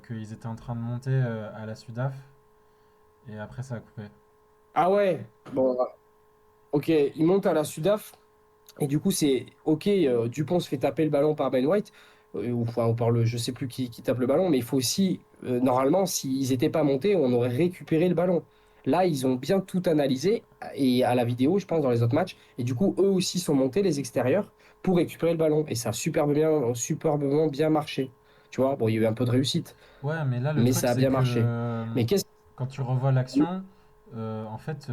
qu'ils étaient en train de monter à la Sudaf, et après ça a coupé. ah ouais, bon, ok, il monte à la Sudaf. Et du coup, c'est OK, Dupont se fait taper le ballon par Ben White, ou enfin, on parle, je sais plus qui tape le ballon, mais il faut aussi, normalement, s'ils n'étaient pas montés, on aurait récupéré le ballon. Là, ils ont bien tout analysé, et à la vidéo, je pense, dans les autres matchs, et du coup, eux aussi sont montés, les extérieurs, pour récupérer le ballon. Et ça a superbement bien marché. Tu vois, bon, il y a eu un peu de réussite, Ouais, mais là le mais truc ça a c'est bien que marché. Mais qu'est-ce quand tu revois l'action, en fait,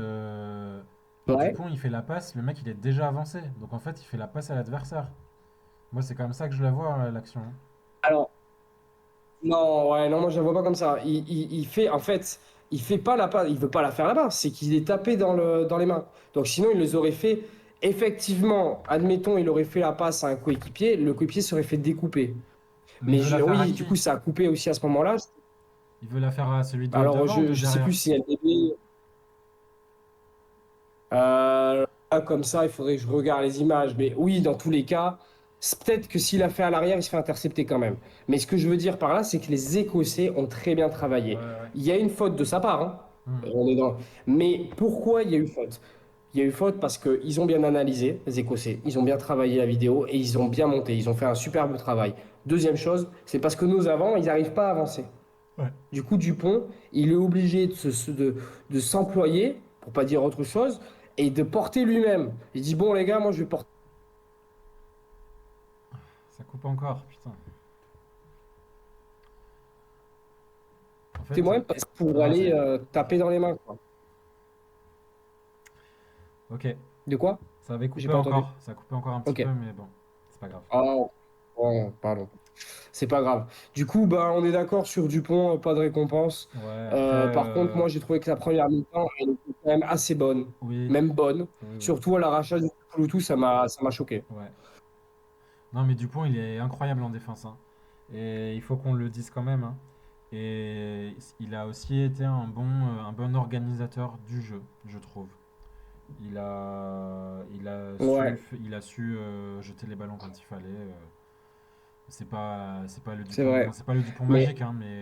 Ouais. Dupont il fait la passe, le mec il est déjà avancé, donc en fait il fait la passe à l'adversaire. Moi c'est comme ça que je la vois l'action, hein. Alors, non, ouais, non, moi je la vois pas comme ça. Il fait, en fait, il fait pas la passe, il veut pas la faire là-bas, c'est qu'il est tapé dans les mains. Donc sinon, il les aurait fait. Effectivement, admettons, il aurait fait la passe à un coéquipier, le coéquipier serait fait découper. Mais il veut la faire à Oui, du qui? coup, ça a coupé aussi à ce moment-là. Il veut la faire à celui de Alors, devant ou de je sais plus derrière? si elle est. Là, comme ça, il faudrait que je regarde les images. Mais oui, dans tous les cas, c'est peut-être que s'il a fait à l'arrière, il se fait intercepter quand même. Mais ce que je veux dire par là, c'est que les Écossais ont très bien Ouais, travaillé. ouais. Il y a une faute de sa part, hein. Hmm. On est dans... Mais pourquoi il y a eu faute? Il y a eu faute parce qu'ils ont bien analysé, les Écossais. Ils ont bien travaillé la vidéo et ils ont bien monté. Ils ont fait un superbe travail. Deuxième chose, c'est parce que nos avants, ils n'arrivent pas à avancer. Ouais. Du coup, Dupont, il est obligé de s'employer, pour pas dire autre chose, et de porter lui-même. Il dit, bon les gars, moi je vais porter Ça coupe encore, putain. En fait, moi-même pour non, aller c'est. taper dans les mains, quoi. Ok, De quoi? ça avait J'ai coupé pas entendu. encore. Ça a coupé encore un petit Ok. peu, mais bon, c'est pas grave. Oh, oh, pardon. C'est pas grave. Du coup, bah, on est d'accord sur Dupont, pas de récompense. Ouais, après, Par contre, moi j'ai trouvé que la première mi-temps, elle était quand même assez bonne. oui, Même bonne. oui, oui, Surtout à l'arrachage du Bluetooth, ça m'a choqué. ouais. Non, mais Dupont, il est incroyable en défense, hein. Et il faut qu'on le dise quand même, hein. Et il a aussi été un bon organisateur du jeu, je trouve. Ouais, Il a su jeter les ballons quand il fallait. c'est vrai. C'est pas le Dupont Mais, magique, hein, mais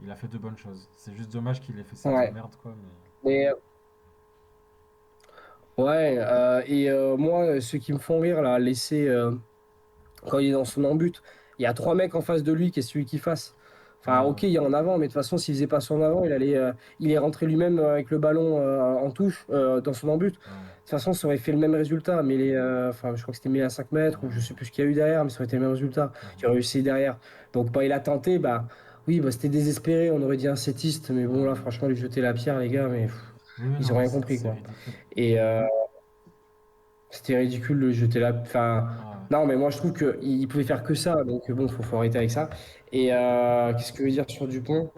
il a fait de bonnes choses. C'est juste dommage qu'il ait fait ça de ouais. merde, quoi. Mais ouais, moi, ceux qui me font rire, là, quand il est dans son embut, il y a trois mecs en face de lui, qu'est-ce que celui qui fasse? Ouais, Enfin, ok, ouais. il est en avant, mais de toute façon, s'il faisait pas son avant, il est rentré lui-même avec le ballon en touche dans son embut. De toute Ouais, façon, ça aurait fait le même résultat, mais enfin, je crois que c'était mis à 5 mètres, ou je sais ouais, plus ce qu'il y a eu derrière, mais ça aurait été le même résultat. ouais. Il aurait réussi derrière. Donc, bah, il a tenté, bah, oui, bah, c'était désespéré, on aurait dit un sétiste, mais bon, là, Ouais. franchement, lui jeter la pierre, les gars, mais Oui, oui, ils non, ont mais rien compris, c'est quoi. ridicule. Et c'était ridicule de jeter la. Enfin, Ouais, non, mais moi je trouve qu'il pouvait faire que ça, donc bon, faut arrêter avec ça. Et qu'est-ce que je veux dire sur Dupont?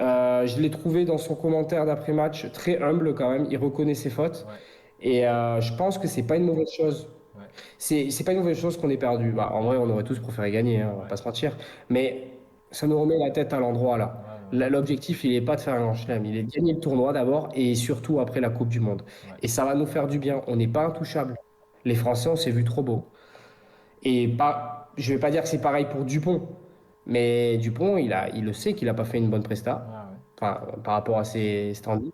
Je l'ai trouvé dans son commentaire d'après-match très humble quand même. Il reconnaît ses fautes. ouais, Et je pense que c'est pas une mauvaise chose. ouais, C'est pas une mauvaise chose qu'on ait perdu. Bah, en vrai, on aurait tous préféré gagner, hein, on va ouais, pas se mentir. Mais ça nous remet la tête à l'endroit là. ouais, ouais, L'objectif, il est pas de faire un grand chelem, il est de gagner le tournoi d'abord et surtout après la Coupe du Monde. ouais. Et ça va nous faire du bien. On n'est pas intouchable. Les Français, on s'est vu trop beau. Et pas, je vais pas dire que c'est pareil pour Dupont, mais Dupont, il le sait qu'il a pas fait une bonne Ouais, presta, ouais. enfin, par rapport à ses standings.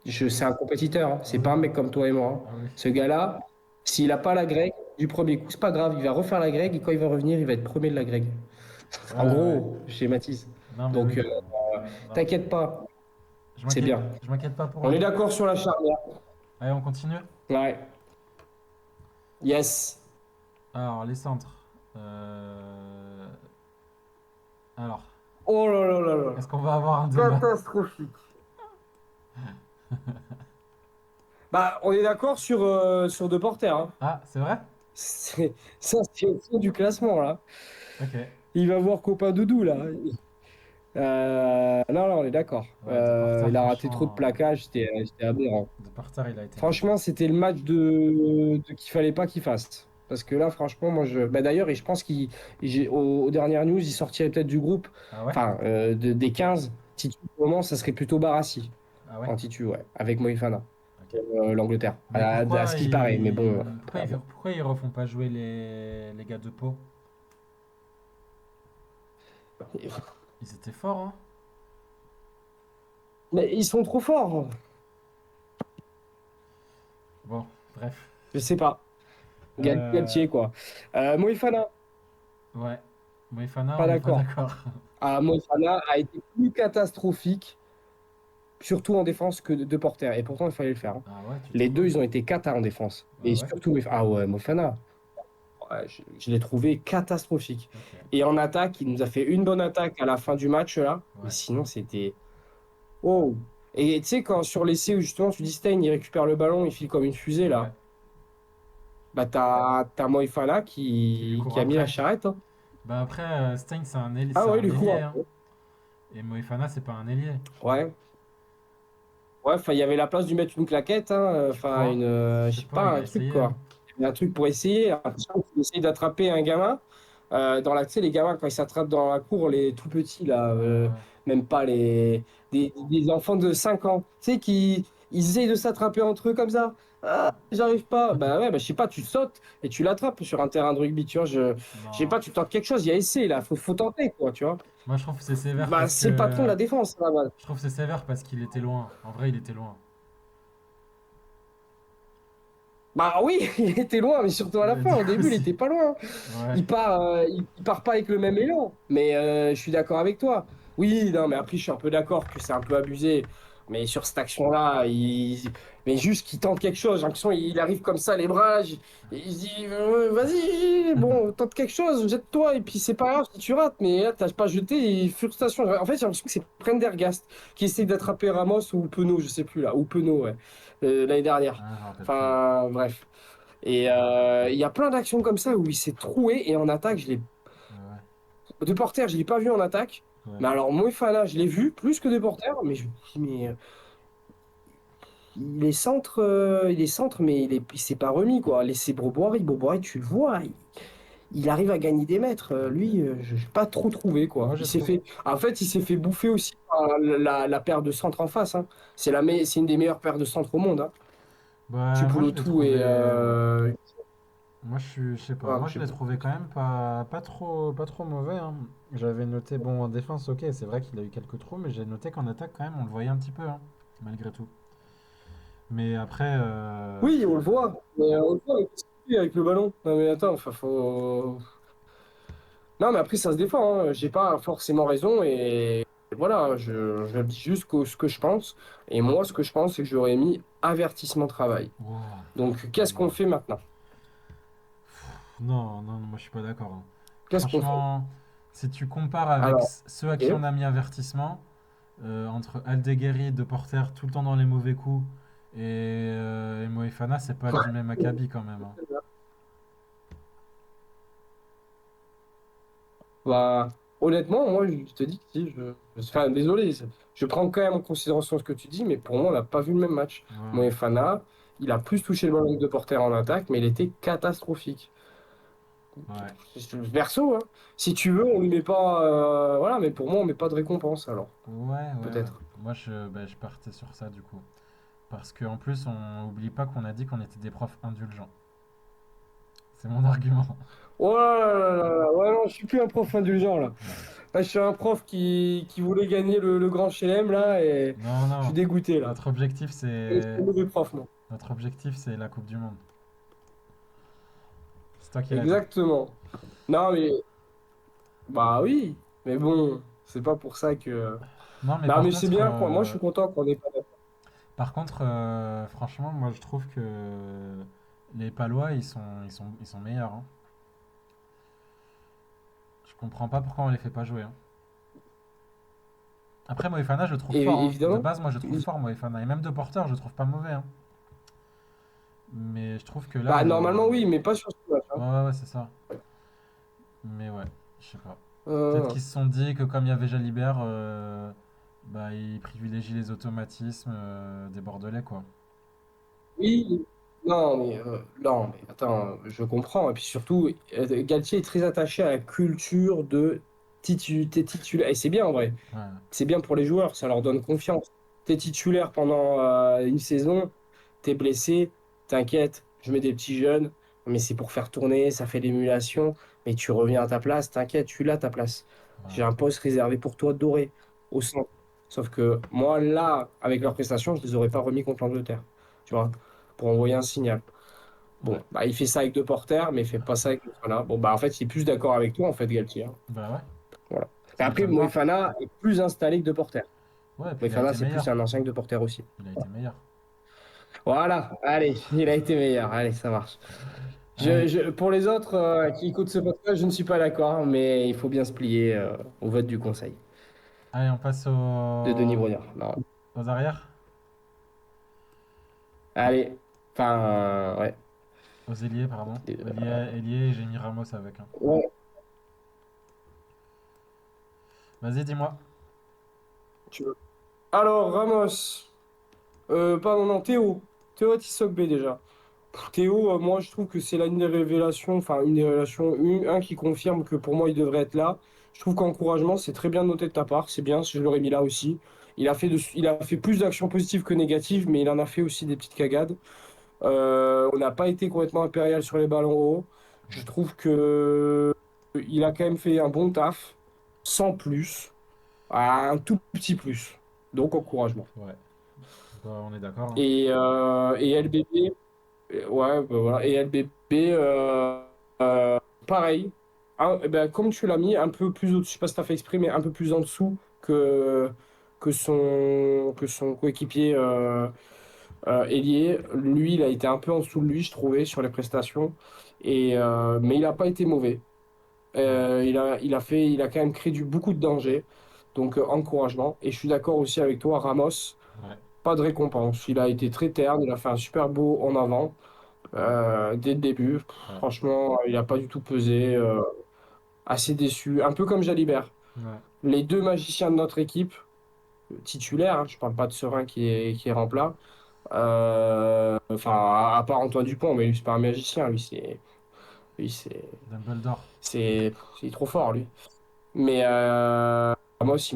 Mhm. C'est un compétiteur, hein. Ah C'est oui, pas un oui. mec comme toi et moi, hein. Ah oui. Ce gars-là, s'il a pas la grecque du premier coup, c'est pas grave, il va refaire la grecque et quand il va revenir, il va être premier de la grecque. Ouais, En ouais. gros, je schématise. Non, mais Donc, oui. Non. t'inquiète pas, c'est bien. Je m'inquiète pas pour On est lui. d'accord sur la charnière. Allez, on continue. Ouais. Yes. Alors, les centres. Euh, Alors, Oh là là là là. est-ce qu'on va avoir un débat? Catastrophique. Bah, on est d'accord sur deux porteurs, hein. Ah, c'est vrai? C'est au fond du classement, là. Ok. Il va voir copain Doudou, là. Non, non, on est d'accord. Ouais, De Porter, Il a raté trop de franchement. plaquages, c'était aberrant. De Porter, il a été Franchement, mauvais. c'était le match qu'il fallait pas qu'il fasse. Parce que là, franchement, bah, d'ailleurs, et je pense aux dernières news, il sortirait peut-être du groupe. Ah ouais? Enfin, des 15 titus, pour le moment, ça serait plutôt Barassi Ah ouais? en titu, ouais, avec Moefana. l'Angleterre, Mais à ce qui paraît. Mais bon, pourquoi ils refont pas jouer les gars de Pau? Ils étaient forts, hein? mais ils sont trop forts. Bon, bref. Je sais pas. Euh, Galtier, quoi. Moefana, ouais. Moefana, pas on n'est pas d'accord. d'accord. Ah, Moefana a été plus catastrophique, surtout en défense, que de Porter. Et pourtant, il fallait le faire, hein. Ah ouais, tu Les deux, trouves? ils ont été cata en défense. Ah Et ouais? surtout, ah ouais, Moefana, ouais, je l'ai trouvé catastrophique. Ok. Et en attaque, il nous a fait une bonne attaque à la fin du match, là. Mais Ouais. sinon, c'était. Oh! Et tu sais, quand sur l'essai où justement tu dis Stein, il récupère le ballon, il file comme une fusée, Ouais. là. Bah, t'as Moefana Qui lui court qui a mis la après. charrette, hein. Bah après, Stein, Ah c'est ouais, un il lui court ailier, hein. après. Et Moefana, c'est pas un ailier. Ouais. Ouais, enfin, il y avait la place de lui mettre une claquette, hein, Tu enfin, crois? Je je sais sais pas, pas, il un a truc, essayé, hein. quoi. Il y avait un truc pour essayer. Après, il essaye d'attraper un gamin. Dans la, tu sais, les gamins, quand ils s'attrapent dans la cour, les tout petits, là, Ouais. même pas des enfants de 5 ans, tu sais, ils essayent de s'attraper entre eux comme ça. Ah, j'arrive pas. Bah ouais, bah, je sais pas, tu sautes et tu l'attrapes sur un terrain de rugby, tu vois. Je sais Non. pas, tu tentes quelque chose, il y a essai, là, faut tenter, quoi, tu vois. Moi, je trouve que c'est sévère Bah, parce c'est le patron de que. la défense, là-bas. Je trouve que c'est sévère parce qu'il était loin. En vrai, il était loin. Bah oui, il était loin, mais surtout à la Du fin. Au coup, début, il si. était pas loin. Ouais. Il part pas avec le même élan. Mais je suis d'accord avec toi. Oui, non, mais après, je suis un peu d'accord que c'est un peu abusé. Mais sur cette action-là, mais juste qu'il tente quelque chose. J'ai l'impression qu'il arrive comme ça, les bras. Il se dit, vas-y, bon, tente quelque chose, jette-toi. Et puis, c'est pas grave si tu rates. Mais là, t'as pas jeté. Et frustration. En fait, j'ai l'impression que c'est Prendergast qui essaie d'attraper Ramos ou Penaud, je sais plus là. Ou Penaud, ouais. L'année dernière. Ah, j'en rappelle plus. Enfin, bref. Et il y a plein d'actions comme ça où il s'est troué et en attaque, Ouais. de Porter, je l'ai pas vu en attaque. Ouais. Mais alors, Moefana, je l'ai vu plus que de Porter, mais je me dis, mais il est centre, mais il s'est pas remis, quoi. Laissez Boboiry, tu le vois, il arrive à gagner des mètres. Ok. Lui, je n'ai pas trop trouvé, quoi. Moi, j'ai trouvé. En fait, il s'est fait bouffer aussi par la paire de centres en face, hein. C'est une des meilleures paires de centres au monde, hein. Bah, moi, je l'ai Tupolotu et trouvé. Ouais. Moi, je sais pas. ah, Moi, je je sais l'ai pas. trouvé quand même pas trop mauvais, hein. J'avais noté, bon, en défense, ok, c'est vrai qu'il a eu quelques trous, mais j'ai noté qu'en attaque, quand même, on le voyait un petit peu, hein, malgré tout. Mais après, Oui, on le voit. Mais on le voit, mais qu'est-ce qu'il fait avec le ballon? Non, mais attends, enfin, faut. Non, mais après, ça se défend, hein. J'ai pas forcément raison et voilà, je dis juste ce que je pense. Et moi, ce que je pense, c'est que j'aurais mis avertissement travail. wow, Donc, qu'est-ce qu'on non. fait maintenant? Non, non, moi, je suis pas d'accord, hein. Qu'est-ce qu'on fait? Franchement, si tu compares avec Alors, ceux à qui ok. on a mis avertissement, entre Aldeguerri, De Porter, tout le temps dans les mauvais coups, et Moefana, c'est pas du même acabit quand même, hein. Bah, honnêtement, moi, je te dis que si, enfin, désolé, je prends quand même en considération ce que tu dis, mais pour moi, on n'a pas vu le même match. Ouais, Moefana, il a plus touché le ballon que de Porter en attaque, mais il était catastrophique. ouais, Verso, hein. Si tu veux, on lui met pas. Voilà, mais pour moi, on met pas de récompense alors. ouais. Peut-être. Moi, je partais sur ça du coup. Parce qu'en plus, on oublie pas qu'on a dit qu'on était des profs indulgents. C'est mon argument. Oh là là là là, ouais, non, je suis plus un prof indulgent là. Là, je suis un prof qui voulait gagner le grand chelem là et Non, je suis non. dégoûté là. Notre objectif, C'est un mauvais prof, moi. notre objectif, c'est la Coupe du Monde. C'est toi qui l'as dit. Exactement. Non, mais. Bah oui, mais bon, c'est pas pour ça que. Non, mais Non, mais c'est bien, moi je suis content qu'on ait pas. par contre, franchement, moi, je trouve que les Palois, ils sont meilleurs, hein. Je comprends pas pourquoi on les fait pas jouer, hein. Après, Moefana, je le trouve fort, hein. De Évidemment. base, moi, je le trouve fort, Moefana. Et même de porteur, je le trouve pas mauvais, hein. Mais je trouve que là, Bah normalement, oui, mais pas sur ce match, hein. ouais, c'est ça. Mais ouais, je sais pas. Peut-être Euh, qu'ils se sont dit que comme il y avait Jalibert, bah, ils privilégient les automatismes des Bordelais, quoi. Oui, non, mais attends, je comprends. Et puis surtout, Galtier est très attaché à la culture de t'es titulaire. Et c'est bien en vrai. Ouais, C'est bien pour les joueurs, ça leur donne confiance. T'es titulaire pendant une saison, t'es blessé, t'inquiète, je mets des petits jeunes, mais c'est pour faire tourner, ça fait l'émulation, mais tu reviens à ta place, t'inquiète, je suis là ta place. J'ai Ouais, un poste réservé pour toi doré au centre. Sauf que moi, là, avec leurs prestations, je les aurais pas remis contre l'Angleterre, tu vois, pour envoyer un signal. ouais. Bon, bah, il fait ça avec deux porteurs, mais il fait pas ça avec Moefana. Bon, bah, en fait, il est plus d'accord avec toi, en fait, Galtier, hein. Bah ouais, Voilà. Mais ça après, m'étonne pas. Moefana est plus installé que deux porteurs. Ouais, puis il a Moefana, été c'est plus meilleur. un ancien que deux porteurs aussi. Il a été meilleur. Voilà, allez, il a été meilleur. Allez, ça marche. Allez, Pour les autres qui écoutent ce podcast, je ne suis pas d'accord, mais il faut bien se plier au vote du conseil allez, on passe de Denis Brognard. Non. aux arrières, Allez, enfin, ouais. aux ailiers, pardon. Euh, Ailier et j'ai mis Ramos avec. Hein. ouais, Vas-y, dis-moi. tu veux. Alors, Ramos, pardon, non, Théo. Théo Tissogbe déjà. Théo, moi je trouve que c'est l'une des révélations, enfin une des révélations, un qui confirme que pour moi il devrait être là. Je trouve qu'encouragement, c'est très bien noté de ta part, c'est bien, je l'aurais mis là aussi. Il a fait plus d'actions positives que négatives, mais il en a fait aussi des petites cagades. On n'a pas été complètement impérial sur les ballons hauts. Je trouve que il a quand même fait un bon taf, sans plus, un tout petit plus. Donc encouragement. Ouais, bah, on est d'accord. Hein. Et LBB, ouais, bah voilà. Et LBB, pareil. Eh ben, comme tu l'as mis, un peu plus au-dessus, je sais pas si tu as fait exprès, mais un peu plus en dessous que son coéquipier ailier. Lui, il a été un peu en dessous de lui, je trouvais, sur les prestations. Mais il n'a pas été mauvais. Ouais, Il a quand même créé beaucoup de danger. Donc, encouragement. Et je suis d'accord aussi avec toi, Ramos, ouais, pas de récompense. Il a été très terne, il a fait un super beau en avant dès le début. ouais, Franchement, il n'a pas du tout pesé. Assez déçu. Un peu comme Jalibert. ouais, Les deux magiciens de notre équipe, titulaires, hein, je parle pas de Serein qui est remplat. Enfin, à part Antoine Dupont, mais lui, c'est pas un magicien. Lui, Dumbledore. c'est trop fort, lui. Mais moi aussi,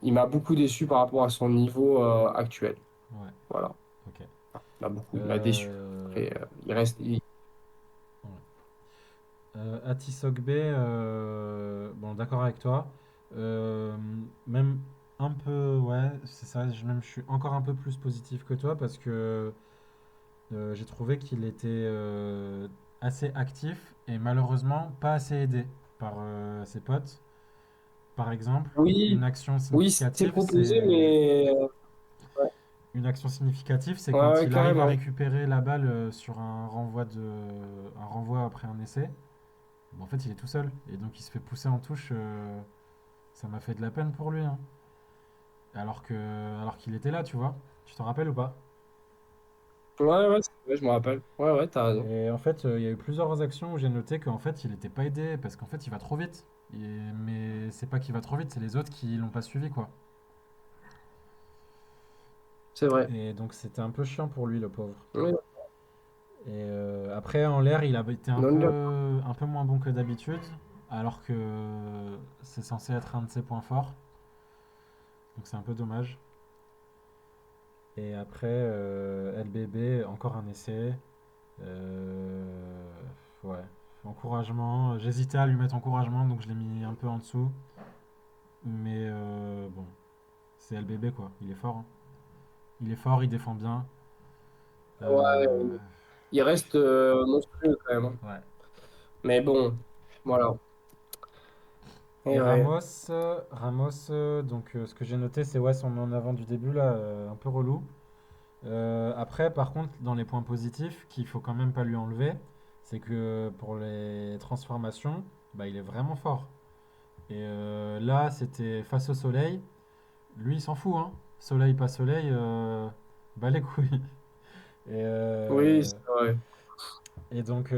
il m'a beaucoup déçu par rapport à son niveau actuel. Ouais, Voilà. ok. Il m'a déçu. Après, il reste. Ouais. Ati Sogbe, bon, d'accord avec toi. Euh, Même un peu, ouais, c'est ça, je suis encore un peu plus positif que toi parce que j'ai trouvé qu'il était assez actif et malheureusement pas assez aidé par ses potes. Par exemple, une Oui, action oui, c'est significative, proposé, c'est mais ouais, quand ouais, il arrive à carrément. récupérer la balle sur un renvoi après un essai. Bon, en fait, il est tout seul et donc il se fait pousser en touche. Ça m'a fait de la peine pour lui, hein. Alors qu'il était là, tu vois. Tu t'en rappelles ou pas? Ouais, ouais, je me rappelle. Ouais, ouais, t'as raison. Et en fait, il y a eu plusieurs actions où j'ai noté qu'en fait, il n'était pas aidé parce qu'en fait, il va trop vite. Mais c'est pas qu'il va trop vite, c'est les autres qui l'ont pas suivi, quoi. C'est vrai. Et donc, c'était un peu chiant pour lui, le pauvre. Ouais, Et après, en l'air, il avait été non, non. un peu moins bon que d'habitude, alors que c'est censé être un de ses points forts. Donc, c'est un peu dommage. Et après, LBB, encore un essai. Euh, ouais, encouragement. J'hésitais à lui mettre encouragement, donc je l'ai mis un peu en dessous. Mais bon, c'est LBB quoi. Il est fort. Hein. Il est fort, il défend bien. Ouais, Euh, il reste monstrueux quand même, hein. ouais. Mais bon, voilà. Et Et ouais. Ramos, donc ce que j'ai noté, c'est ouais, son en avant du début là, un peu relou. Après, par contre, dans les points positifs, qu'il faut quand même pas lui enlever, c'est que pour les transformations, bah, il est vraiment fort. Et là, c'était face au soleil. Lui, il s'en fout, hein. Soleil, pas soleil, bah les couilles. Et, Oui, c'est vrai. et donc,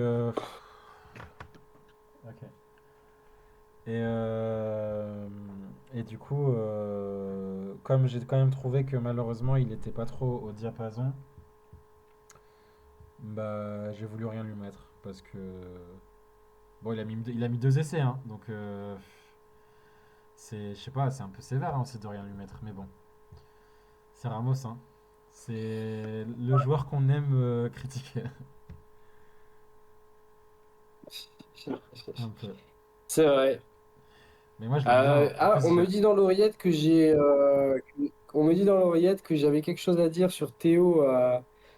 ok. Et, et du coup, comme j'ai quand même trouvé que malheureusement il n'était pas trop au diapason, bah j'ai voulu rien lui mettre parce que bon, il a mis deux essais, hein, donc je sais pas, c'est un peu sévère hein, aussi de rien lui mettre, mais bon, c'est Ramos, hein, C'est le joueur qu'on aime critiquer. Un peu. C'est vrai. Mais moi, je l'aime bien, hein. En Ah, plus, on me dit dans l'oreillette que on me dit dans l'oreillette que j'avais quelque chose à dire sur Théo,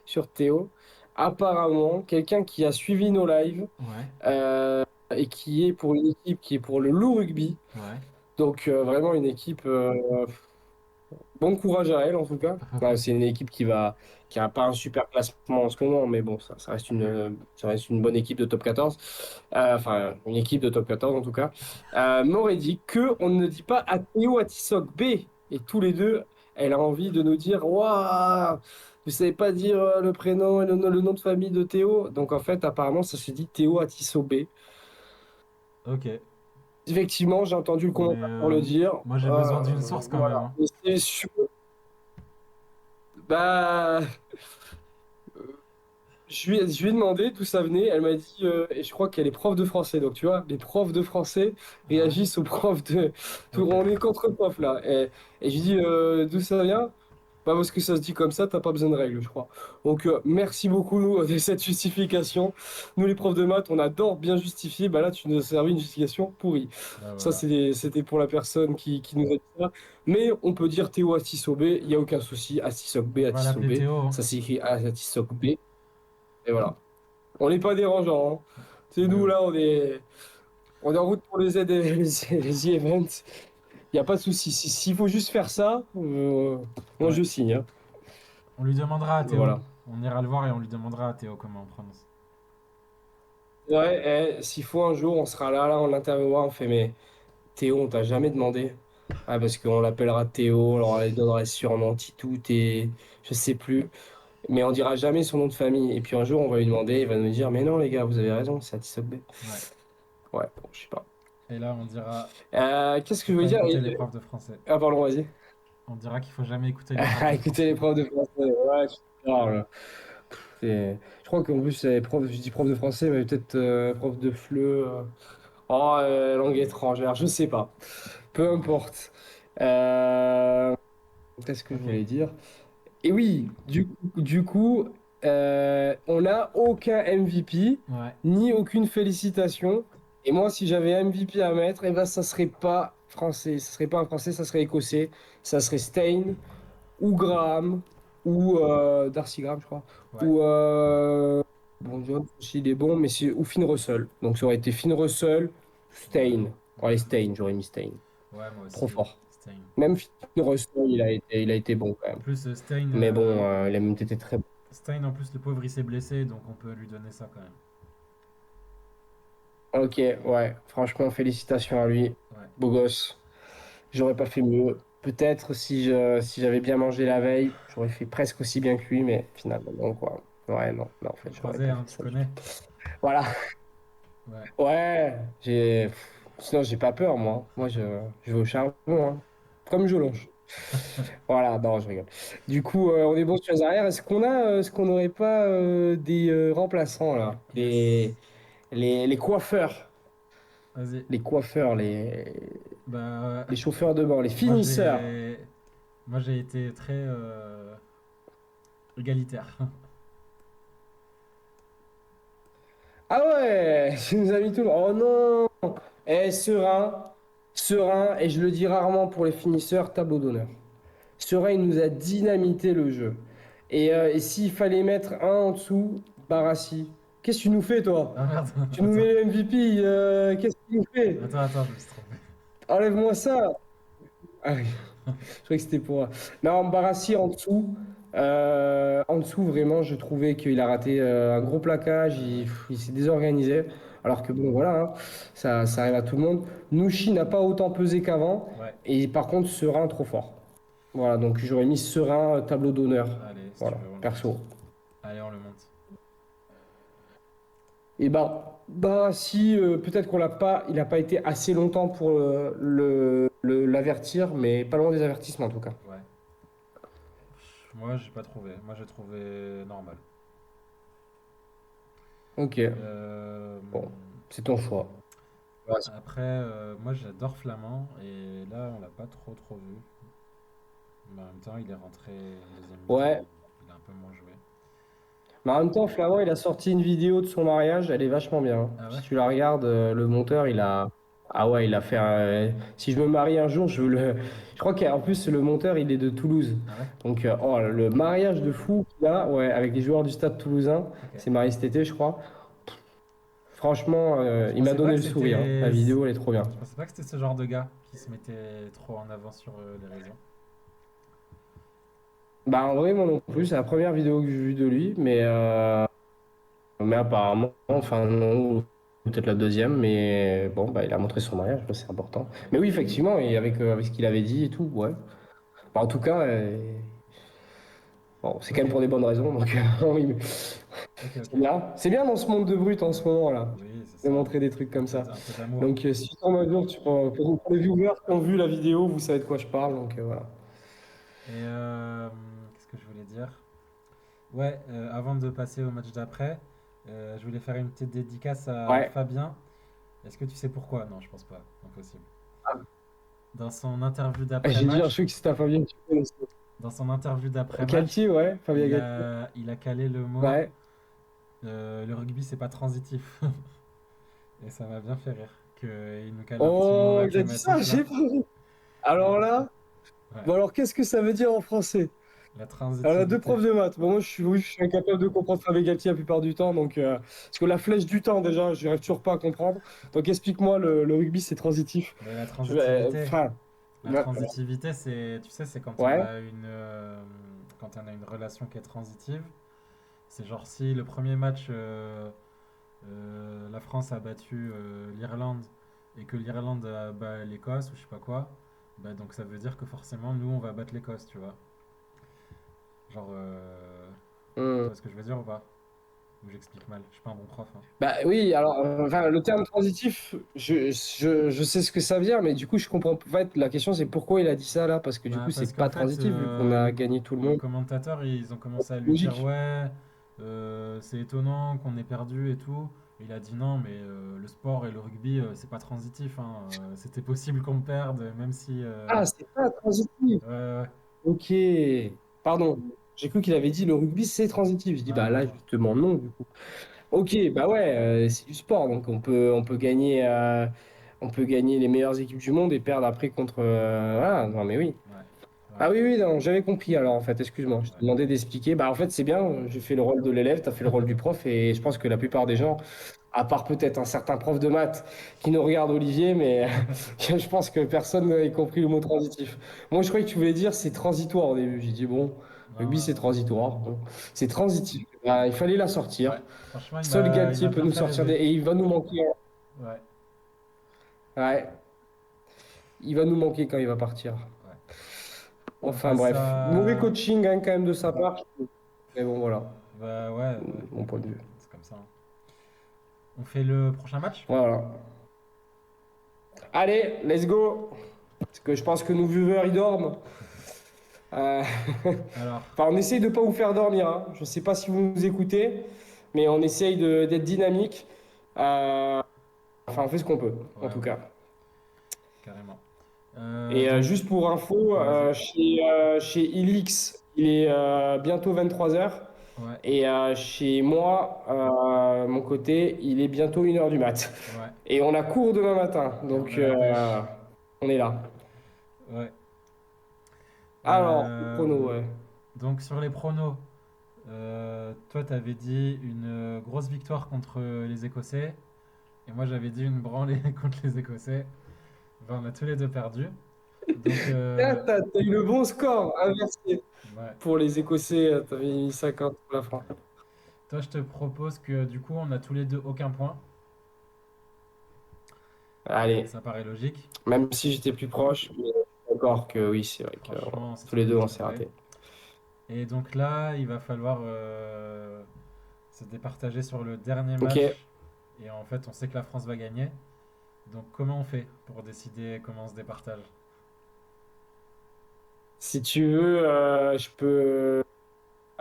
sur Théo. Apparemment, quelqu'un qui a suivi nos lives ouais, et qui est pour une équipe qui est pour le Loup Rugby. ouais. Donc vraiment une équipe. Bon courage à elle en tout cas. Ouais, c'est une équipe qui a pas un super classement en ce moment, mais bon, ça reste une bonne équipe de top 14. Enfin, une équipe de top 14 en tout cas. M'aurait dit que on ne dit pas à Théo Atisok B. Et tous les deux, elle a envie de nous dire, waouh, vous savez pas dire le prénom et le nom de famille de Théo. Donc en fait, apparemment, ça se dit Théo Atisso B. Ok. Effectivement, j'ai entendu le Mais commentateur le dire. moi, j'ai besoin d'une source quand même, Voilà. hein. Et c'est sûr. Bah, je lui ai demandé d'où ça venait. Elle m'a dit, et je crois qu'elle est prof de français. Donc, tu vois, les profs de français Ah ouais? réagissent aux profs de. Tout, Ok. on est contre profs là. Et je lui dis, d'où ça vient? Pas parce que ça se dit comme ça, t'as pas besoin de règles, je crois. Donc, merci beaucoup de cette justification. Nous, les profs de maths, on adore bien justifier. Bah là, tu nous as servi une justification pourrie. Bah Ça, voilà. c'était pour la personne qui nous a dit ça. Mais on peut dire Théo Astisso B, il n'y a aucun souci. Astisso B, On va Astisso l'appeler B. Théo, hein. Ça s'écrit Astisso B. Et voilà. On n'est pas dérangeant, hein. C'est Oui, nous, oui. là, on est en route pour les aides et les events. Il n'y a pas de souci. S'il faut juste faire ça, moi, Ouais. je signe, hein. On lui demandera à Théo. Voilà. On ira le voir et on lui demandera à Théo comment on prononce. Ouais, s'il faut un jour, on sera là, on l'interviewera, on fait, mais Théo, on t'a jamais demandé. Ah, parce qu'on l'appellera Théo, alors on lui donnera sûrement Titou, je sais plus. Mais on dira jamais son nom de famille. Et puis un jour, on va lui demander, il va nous dire, mais non, les gars, vous avez raison, c'est Atisok B. Ouais. Ouais, bon, je sais pas. Et là, on dira Qu'est-ce que faut je veux pas dire? écouter les profs de français. Ah, pardon, vas-y. On dira qu'il faut jamais écouter les profs Ah, de écoutez les français. profs de français. Ouais, tu parles. Je crois qu'en plus, c'est prof, je dis prof de français, mais peut-être prof de FLE. Oh, langue étrangère, je sais pas. Peu Ouais. importe. Euh, Qu'est-ce que je Ok. voulais dire? Et oui, du coup, on n'a aucun MVP, Ouais. ni aucune félicitation. Et moi, si j'avais un MVP à mettre, eh ben, ça serait pas français. Ça serait pas un français, ça serait écossais. Ça serait Stein ou Graham, ou Darcy Graham, je crois, Ouais. ou bon, Jones aussi, il est bon, mais c'est ou Finn Russell. Donc ça aurait été Finn Russell, Ouais. Stein. Allez, Ouais. Stein, j'aurais mis Stein. Ouais, moi Trop aussi. fort. Stein. Même Finn Russell, il a été bon quand En même. plus, Mais bon, il a même été très bon. Stein, en plus, le pauvre, il s'est blessé, donc on peut lui donner ça quand même. Ok, ouais, franchement, félicitations à lui. Ouais. Beau gosse. J'aurais pas fait mieux. Peut-être si j'avais bien mangé la veille, j'aurais fait presque aussi bien que lui, mais finalement, non, quoi. Ouais, non, non, en Le fait, j'aurais croisé, pas hein, fait tu ça du connais? tout. Voilà. Ouais. Ouais, sinon j'ai pas peur moi. Moi je vais au charbon, hein. Comme Jolange. Voilà, non, je rigole. Du coup, on est bon sur les arrières. Est-ce qu'on n'aurait pas des remplaçants là? Yes. Les coiffeurs. Vas-y. Les coiffeurs, Bah, les chauffeurs de banc, les moi finisseurs. j'ai, moi j'ai été très égalitaire. Ah ouais, tu nous as mis tout le. Oh non! Eh, serein, serein, et je le dis rarement pour les finisseurs, tableau d'honneur. Serein, il nous a dynamité le jeu. Et s'il fallait mettre un en dessous, Barassi. Qu'est-ce que tu nous fais, toi? Ah merde, Tu nous attends, mets le MVP, qu'est-ce que tu nous fais? attends, je me suis trompé. Enlève-moi ça. Ah oui, je croyais que c'était pour. Non, Barassi en dessous. En dessous, vraiment, je trouvais qu'il a raté un gros plaquage. Il s'est désorganisé. Alors que bon, voilà, hein, ça arrive à tout le monde. Nushi n'a pas autant pesé qu'avant. Ouais, Et par contre, Serein, trop fort. Voilà, donc j'aurais mis Serein, tableau d'honneur. allez, si tu Voilà, veux, on le monte. perso. Allez, on le monte. Et bah si peut-être il n'a pas été assez longtemps pour l'avertir, mais pas loin des avertissements en tout cas. Ouais. Moi, j'ai pas trouvé. Moi, j'ai trouvé normal. Ok, Euh, bon, c'est ton choix. Ouais, Après, moi, j'adore Flamand et là, on l'a pas trop vu. Mais en même temps, il est rentré en deuxième mi-temps, ouais, hein. a un peu moins joué. Mais en même temps, Flamand, il a sorti une vidéo de son mariage, elle est vachement bien, hein. Ah ouais? Si tu la regardes, le monteur, il a. Ah ouais, il a fait si je me marie un jour, je veux le. Je crois qu'en plus, le monteur, il est de Toulouse. Ah ouais? Donc, oh, le mariage de fou qu'il a, ouais, avec les joueurs du stade toulousain, Ok. c'est marié cet été, je crois. Franchement, Je il m'a pensais pas donné que le sourire, hein. La c'était. vidéo, elle est trop bien. Je pensais pas que c'était ce genre de gars qui se mettait trop en avant sur les réseaux. Bah, en vrai, moi non plus, c'est la première vidéo que j'ai vue de lui, mais apparemment, enfin, non, ou peut-être la deuxième, mais bon, bah, il a montré son mariage, c'est important. Ok. Mais oui, effectivement, et avec ce qu'il avait dit et tout, ouais. Bah, en tout cas, bon, c'est quand Ok. même pour des bonnes raisons, donc oui, mais Ok, ok. c'est bien. C'est bien dans ce monde de brut en ce moment-là, Oui, c'est de ça. montrer des trucs comme ça. Un peu d'amour. Donc, si tu tombes à jour, pour les viewers qui ont vu la vidéo, vous savez de quoi je parle, donc voilà. Et qu'est-ce que je voulais dire? Ouais, avant de passer au match d'après, je voulais faire une petite dédicace à Ouais. Fabien. Est-ce que tu sais pourquoi? Non, je pense pas. Impossible. Ah, Dans son interview j'ai dit un d'après-match, truc, c'était à Fabien que tu connaissais. dans son interview d'après-match, Galtier, ouais, Fabien Galtier. il a calé le mot Ouais. le rugby c'est pas transitif. Et ça m'a bien fait rire qu'il nous cale un petit mot Oh, il a dit ça, mathématique là. j'ai pas vu. Alors là, Ouais, bon alors qu'est-ce que ça veut dire en français? la Alors, on a deux transitivité. profs de maths. Bon, moi, oui, je suis incapable de comprendre Fabien Galtier la plupart du temps. Donc, parce que la flèche du temps, déjà, je n'arrive toujours pas à comprendre. Donc, explique-moi, le rugby, c'est transitif. Mais la Je vais, transitivité, enfin, la transitivité c'est, tu sais, c'est ouais. quand on a une relation qui est transitive. C'est genre si le premier match, la France a battu l'Irlande et que l'Irlande a battu l'Écosse ou je sais pas quoi, bah donc ça veut dire que forcément nous on va battre l'Écosse, tu vois. Genre, tu Hmm. vois ce que je veux dire ou pas? Ou j'explique mal, je suis pas un bon prof, hein. Bah oui, alors, enfin, le terme transitif, je sais ce que ça veut dire, mais du coup, je comprends. En fait, la question, c'est pourquoi il a dit ça là? Parce que du Bah coup, parce c'est qu'en pas fait, transitif, vu qu'on a gagné tout le les monde. commentateurs ils ont commencé à lui dire Logique. ouais, c'est étonnant qu'on ait perdu et tout. Et il a dit non, mais le sport et le rugby c'est pas transitif, hein. C'était possible qu'on perde, même si. Ah, c'est pas transitif. Ouais, ouais. Ok. Pardon. J'ai cru qu'il avait dit le rugby, c'est transitif. Je dis, Non, bah non, là, non. justement, non, du coup. Ok, bah ouais, c'est du sport, donc on peut gagner les meilleures équipes du monde et perdre après contre. Voilà, non mais oui. Ouais, ouais, Ah oui, oui, non, j'avais compris alors en fait, excuse-moi, je t'ai ouais. demandé d'expliquer. Bah en fait, c'est bien, j'ai fait le rôle de l'élève, tu as fait le rôle du prof, et je pense que la plupart des gens, à part peut-être un certain prof de maths qui nous regarde Olivier, mais je pense que personne n'a compris le mot transitif. Moi, je croyais que tu voulais dire c'est transitoire au début. J'ai dit, bon, Non, rugby, non, c'est non. transitoire. Bon, c'est transitif. Bah, il fallait la sortir. Ouais, franchement, Seul il Galtier m'a peut bien nous fait sortir des. rêver. Et il va nous manquer, hein. Ouais, Ouais, il va nous manquer quand il va partir. ouais. On Enfin passe bref, mauvais à. coaching hein, quand même de sa part. Mais bon, voilà, Bah ouais, ouais. mon point de vue. C'est comme ça, hein. On fait le prochain match? Voilà. Allez, let's go. Parce que je pense que nos viewers, ils dorment. Euh, Alors, Enfin, on essaye de pas vous faire dormir, hein. Je ne sais pas si vous nous écoutez, mais on essaye d'être dynamique. Euh, Enfin, on fait ce qu'on peut, en ouais, tout ouais, cas. carrément. Et Donc, juste pour info, vas-y. chez Ilix, il est bientôt 23 h. Ouais, Et chez moi, mon côté, il est bientôt 1 h du mat. ouais. Et on a cours demain matin. Et on Donc, a la pêche. on est là. Ouais. Alors, le chrono, Euh, ouais. donc, sur les pronos, toi, t'avais dit une grosse victoire contre les Écossais. Et moi, j'avais dit une branlée contre les Écossais. Enfin, on a tous les deux perdu. Donc, Ah, t'as eu le bon score inversé ouais. pour les Écossais. T'avais mis 50 pour la France. Toi, je te propose que du coup, on a tous les deux aucun point. Allez, Ça paraît logique. même si j'étais plus proche, mais d'accord que oui, c'est vrai que Franchement, c'est tous ce que les deux, je on s'est trouverais. ratés. Et donc là, il va falloir se départager sur le dernier Ok, match. Et en fait, on sait que la France va gagner. Donc comment on fait pour décider comment on se départage? si tu veux, je peux.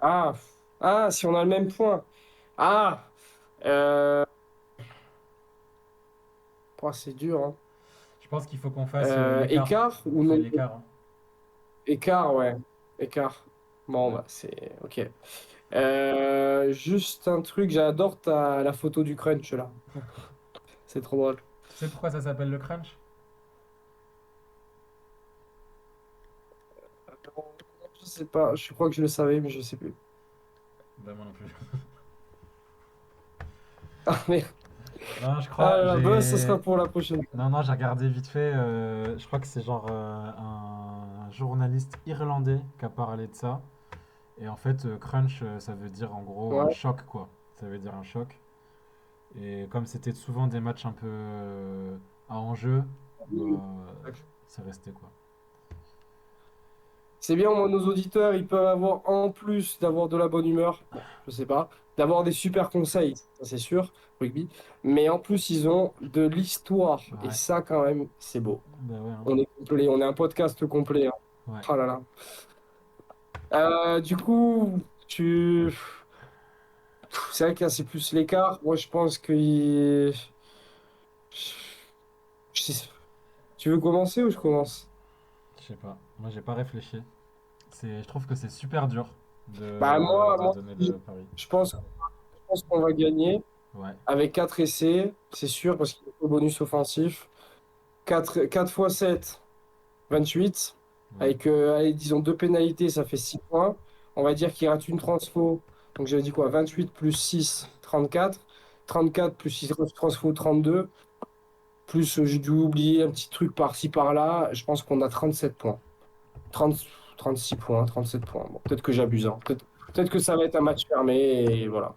Ah, si on a le même point. Ah, euh... oh, c'est dur, hein. Je pense qu'il faut qu'on fasse l'écart. Écart On ou fait non? l'écart, hein. Écart, ouais. Écart. Bon, Ouais. bah, c'est ok. Juste un truc, j'adore la photo du crunch là. C'est trop drôle. Tu sais pourquoi ça s'appelle le crunch? Je sais pas, je crois que je le savais, mais je sais plus. Bah, moi non plus. Ah merde. Non, je Ah crois, là là, bah, ça sera j'ai... pour la prochaine. Non, non, j'ai regardé vite fait. Je crois que c'est genre un journaliste irlandais qui a parlé de ça. Et en fait, crunch, ça veut dire en gros un Ouais. choc, quoi. Ça veut dire un choc. Et comme c'était souvent des matchs un peu à enjeu, bah, c'est resté, quoi. C'est bien, moi, nos auditeurs, ils peuvent avoir, en plus d'avoir de la bonne humeur, bon, je sais pas, d'avoir des super conseils, ça c'est sûr, rugby, mais en plus, ils ont de l'histoire, et Ouais, ça, quand même, c'est beau. bah ouais, hein. On est complet, on est un podcast complet, hein. Ouais. Oh là là. Du coup, tu... c'est vrai que là, c'est plus l'écart. Moi, je pense que... Tu veux commencer ou je commence? Je sais pas. Moi, j'ai pas réfléchi. Je trouve que c'est super dur Bah, de donner le pari. je pense, je pense qu'on va gagner Ouais, avec 4 essais, c'est sûr, parce qu'il y a le bonus offensif. 4 fois 7, 28. ouais, Avec, allez, disons, 2 pénalités, ça fait 6 points. On va dire qu'il rate une transfo. Donc j'avais dit quoi? 28 plus 6, 34. 34 plus 6 transfo, 32. Plus j'ai dû oublier un petit truc par-ci, par-là. Je pense qu'on a 37 points. 30, 36 points, 37 points. Bon, peut-être que j'abuse, hein. Peut-être que ça va être un match fermé et voilà.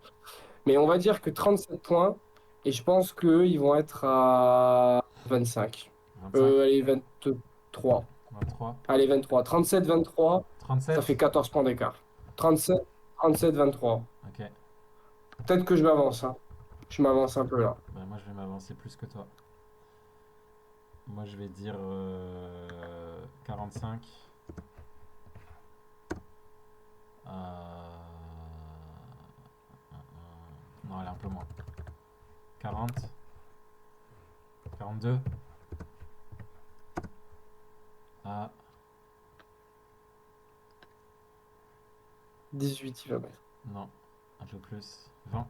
Mais on va dire que 37 points. Et je pense qu'eux, ils vont être à 25. 25, Allez, 23. 23, Allez, 23. 37, 23, ça 37. fait 14 points d'écart. 37, 37, 23. Ok. Peut-être que je m'avance, hein. Je m'avance un peu là. Bah, moi, je vais m'avancer plus que toi. Moi, je vais dire 45. Euh, non, elle est un peu moins. 40, 42. Ah, 18, il va mettre. non, un peu plus. 20.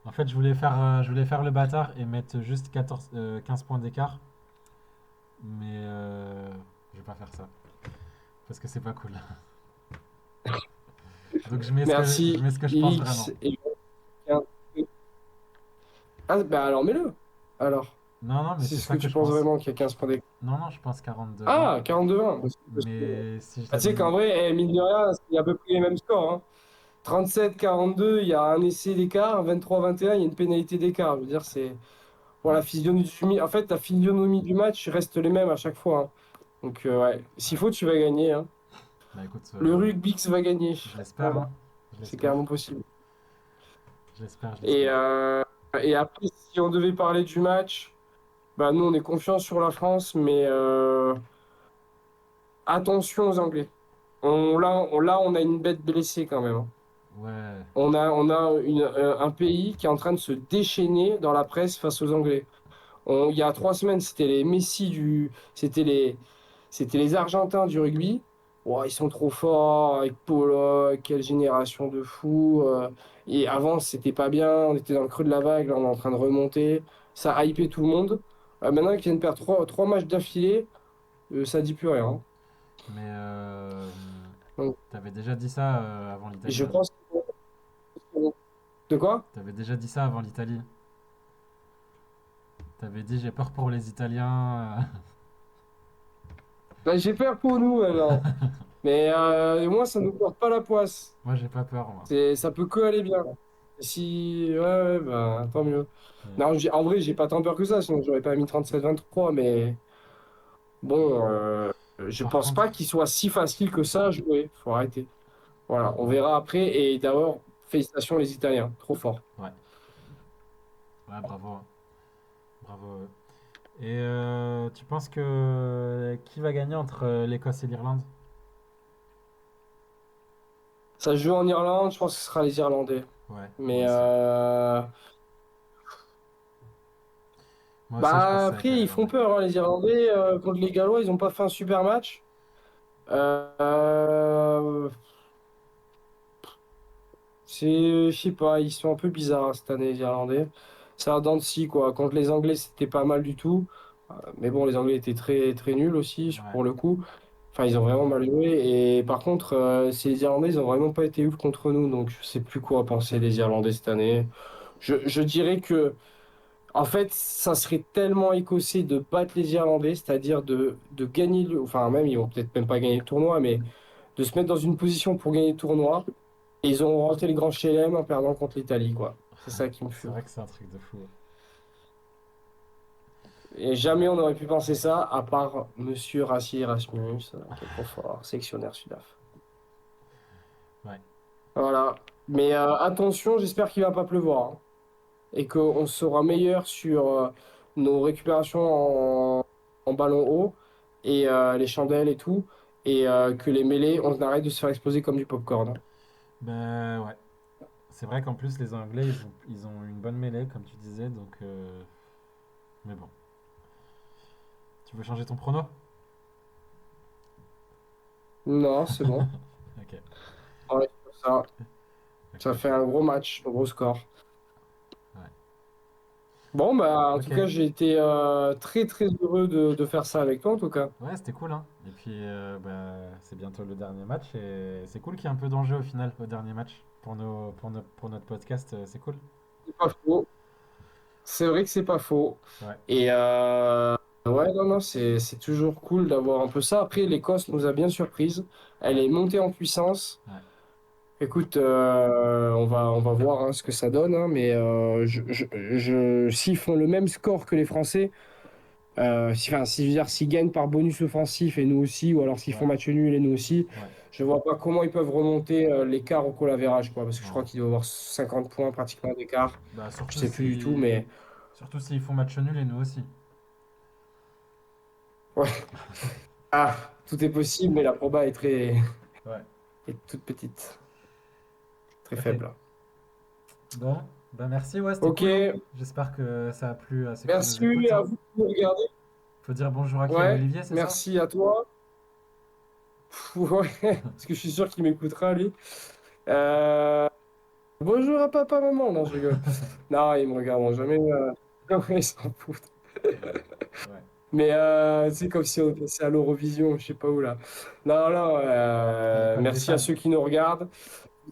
En fait, je voulais faire le bâtard et mettre juste 14, 15 points d'écart. Mais je vais pas faire ça. Parce que c'est pas cool. Donc je Merci, mets ce que je pense X. vraiment. Ah, bah alors mets-le. Alors, Non, non, mais c'est c'est ce ça que que tu je penses pense. vraiment qu'il y a 15 points d'écart. Non, non, je pense 42-20. Ah, 42-20. Mais si je Ah, tu l'avais sais qu'en mis. vrai, mine de rien, c'est à peu près les mêmes scores, hein. 37-42, il y a un essai d'écart. 23-21, il y a une pénalité d'écart. Je veux dire, c'est. Bon, Ouais. la physionomie, en fait, la physionomie du match reste les mêmes à chaque fois, hein. Donc, ouais, s'il Ouais. faut, tu vas gagner, hein. Bah écoute, Le rugby va gagner. je l'espère, Voilà, hein. Je c'est l'espère. carrément possible. Je l'espère, je Et, l'espère. euh, et après, si on devait parler du match, bah, nous, on est confiants sur la France, mais attention aux Anglais. Là, on a une bête blessée quand même, hein. Ouais. On a un pays qui est en train de se déchaîner dans la presse face aux Anglais. Il y a 3 semaines, c'était les Messi c'était les Argentins du rugby. Ouah, ils sont trop forts avec Polo, quelle génération de fous. Et avant, c'était pas bien. On était dans le creux de la vague. Là, on est en train de remonter. Ça a hypé tout le monde. Maintenant qu'ils viennent de perdre trois matchs d'affilée, ça dit plus rien, hein. Mais Donc, t'avais déjà dit ça avant l'Italie, je hein. pense. De quoi? T'avais déjà dit ça avant l'Italie. T'avais dit j'ai peur pour les Italiens. Bah, j'ai peur pour nous maintenant. Mais au moins, ça ne nous porte pas la poisse. Moi j'ai pas peur, moi. Ça peut que aller bien. Si, ouais, ouais, bah, tant mieux. Ouais. Non, en vrai, j'ai pas tant peur que ça, sinon j'aurais pas mis 37-23, mais bon, je Par pense contre, pas qu'il soit si facile que ça à jouer. Faut arrêter. Voilà, on ouais, verra après. Et d'abord, félicitations les Italiens, trop fort. ouais, ouais, bravo, bravo. Et tu penses que qui va gagner entre l'Écosse et l'Irlande? Ça se joue en Irlande, je pense que ce sera les Irlandais. Ouais, moi Mais aussi. Moi aussi, je pense que bah ça va être après, les ils font Irlandais. peur, hein, les Irlandais. Contre les Gallois, ils ont pas fait un super match. Euh, je sais pas, ils sont un peu bizarres hein, cette année, les Irlandais. C'est un dents de scie, quoi. Contre les Anglais, c'était pas mal du tout. Mais bon, les Anglais étaient très, très nuls aussi, Ouais. pour le coup. Enfin, ils ont vraiment mal joué. Et par contre, ces Irlandais, ils ont vraiment pas été ouf contre nous. Donc, je sais plus quoi penser des Irlandais cette année. Je dirais que, en fait, ça serait tellement écossais de battre les Irlandais, c'est-à-dire de gagner enfin, même, ils vont peut-être même pas gagner le tournoi, mais de se mettre dans une position pour gagner le tournoi. Et ils ont rentré le grand chelem en perdant contre l'Italie, quoi. C'est ça qui me C'est fume. vrai que c'est un truc de fou. Et jamais Ouais. on aurait pu penser ça, à part Monsieur Rassi Erasmus, qui est trop fort, sélectionneur Sudaf. Ouais. Voilà. Mais attention, j'espère qu'il va pas pleuvoir, hein, et qu'on sera meilleur sur nos récupérations en ballon haut et les chandelles et tout, et que les mêlées, on arrête de se faire exploser comme du popcorn, hein. Ben ouais. C'est vrai qu'en plus, les Anglais, ils ont une bonne mêlée, comme tu disais, donc. Mais bon. Tu veux changer ton prono? Non, c'est bon. Ok. Ouais, ça, Ok, ça fait ok. un gros match, un gros score. Ouais. Bon, bah, en tout Ok. cas, j'ai été très, très heureux de faire ça avec toi, en tout cas. Ouais, c'était cool, hein. Et puis, bah, c'est bientôt le dernier match et c'est cool qu'il y ait un peu d'enjeu au final au dernier match pour notre podcast. C'est cool. C'est pas faux. C'est vrai que c'est pas faux. Ouais, Et ouais, non, non, c'est toujours cool d'avoir un peu ça. Après, l'Écosse nous a bien surprise. Elle ouais, est montée en puissance. ouais, Écoute, on va voir hein, ce que ça donne, hein, mais s'ils font le même score que les Français, enfin, si, je veux dire, s'ils gagnent par bonus offensif et nous aussi, ou alors s'ils font ouais, match nul et nous aussi, ouais. je vois pas comment ils peuvent remonter l'écart au goal average, quoi, parce que je crois Non. qu'il doit y avoir 50 points pratiquement d'écart. Bah, Je sais plus du tout, mais surtout s'ils font match nul et nous aussi. ouais. Ah, tout est possible, mais la proba est Ouais. est toute petite, très Ok. faible. Bon, bah merci, ouais, c'était Ok, cool, hein. J'espère que ça a plu à ceux qui nous merci écoutent, à hein. vous de nous regarder. Faut dire bonjour à qui? À Ouais, Olivier, c'est ça? merci à toi. Ouais, parce que je suis sûr qu'il m'écoutera, lui. Euh, bonjour à papa, maman. Non, je rigole. Non, ils me regarderont jamais. Ouais, ils s'en foutent. Ouais. Mais c'est comme si on passait à l'Eurovision, je sais pas où là. Non, non, À l'école des merci à fans. ceux qui nous regardent.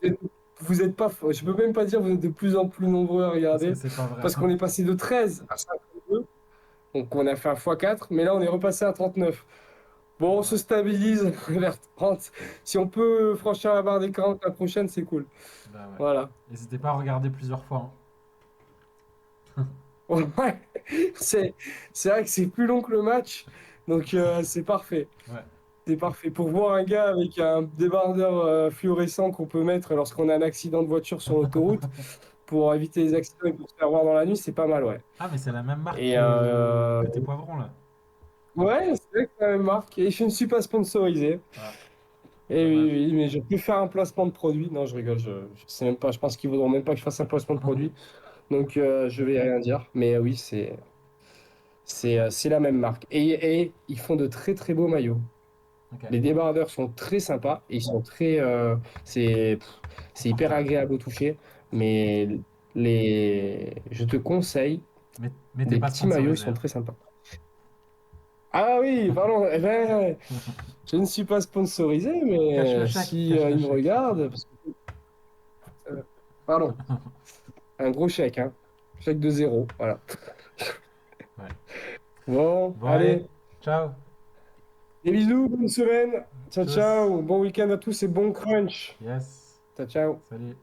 Vous êtes, vous êtes pas, je peux même pas dire vous êtes de plus en plus nombreux à Parce que regarder, c'est pas vrai. parce qu'on est passé de 13 à 52, donc on a fait un x4, mais là on est repassé à 39. Bon, on se Ouais. stabilise vers 30. Si on peut franchir la barre des 40 la prochaine, c'est cool. Bah ouais. Voilà. N'hésitez pas à regarder plusieurs fois, Ouais, c'est, c'est vrai que c'est plus long que le match, donc c'est parfait. hein. Ouais. C'est parfait. Pour voir un gars avec un débardeur fluorescent qu'on peut mettre lorsqu'on a un accident de voiture sur l'autoroute, pour éviter les accidents et pour se faire voir dans la nuit, c'est pas mal, ouais. Ah, mais c'est la même marque Et que tes poivrons, là. ouais, c'est vrai que c'est la même marque. Et je ne suis pas sponsorisé. Ah, Et oui, dommage. oui, mais je peux faire un placement de produit. Non, je rigole, je sais même pas. Je pense qu'ils voudront même pas que je fasse un placement de produit. Donc, je vais rien dire. Mais oui, c'est la même marque. Et ils font de très, très beaux maillots. Ok. Les débardeurs sont très sympas. Et ils sont très. C'est hyper Confortable. agréable au toucher. Mais je te conseille, Mais t'es des pas petits maillots, ils sponsorisé, sont hein. très sympas. Ah oui, pardon. Eh ben, je ne suis pas sponsorisé, Cache le mais chèque, si cache le il me chèque. regarde, pardon, un gros chèque, hein. Chèque de zéro, voilà. Ouais. Bon, Bon, allez. allez, Ciao. des bisous, bonne semaine. Ciao, Tchuss. ciao, bon week-end à tous et bon crunch. Yes. Ciao, ciao. Salut.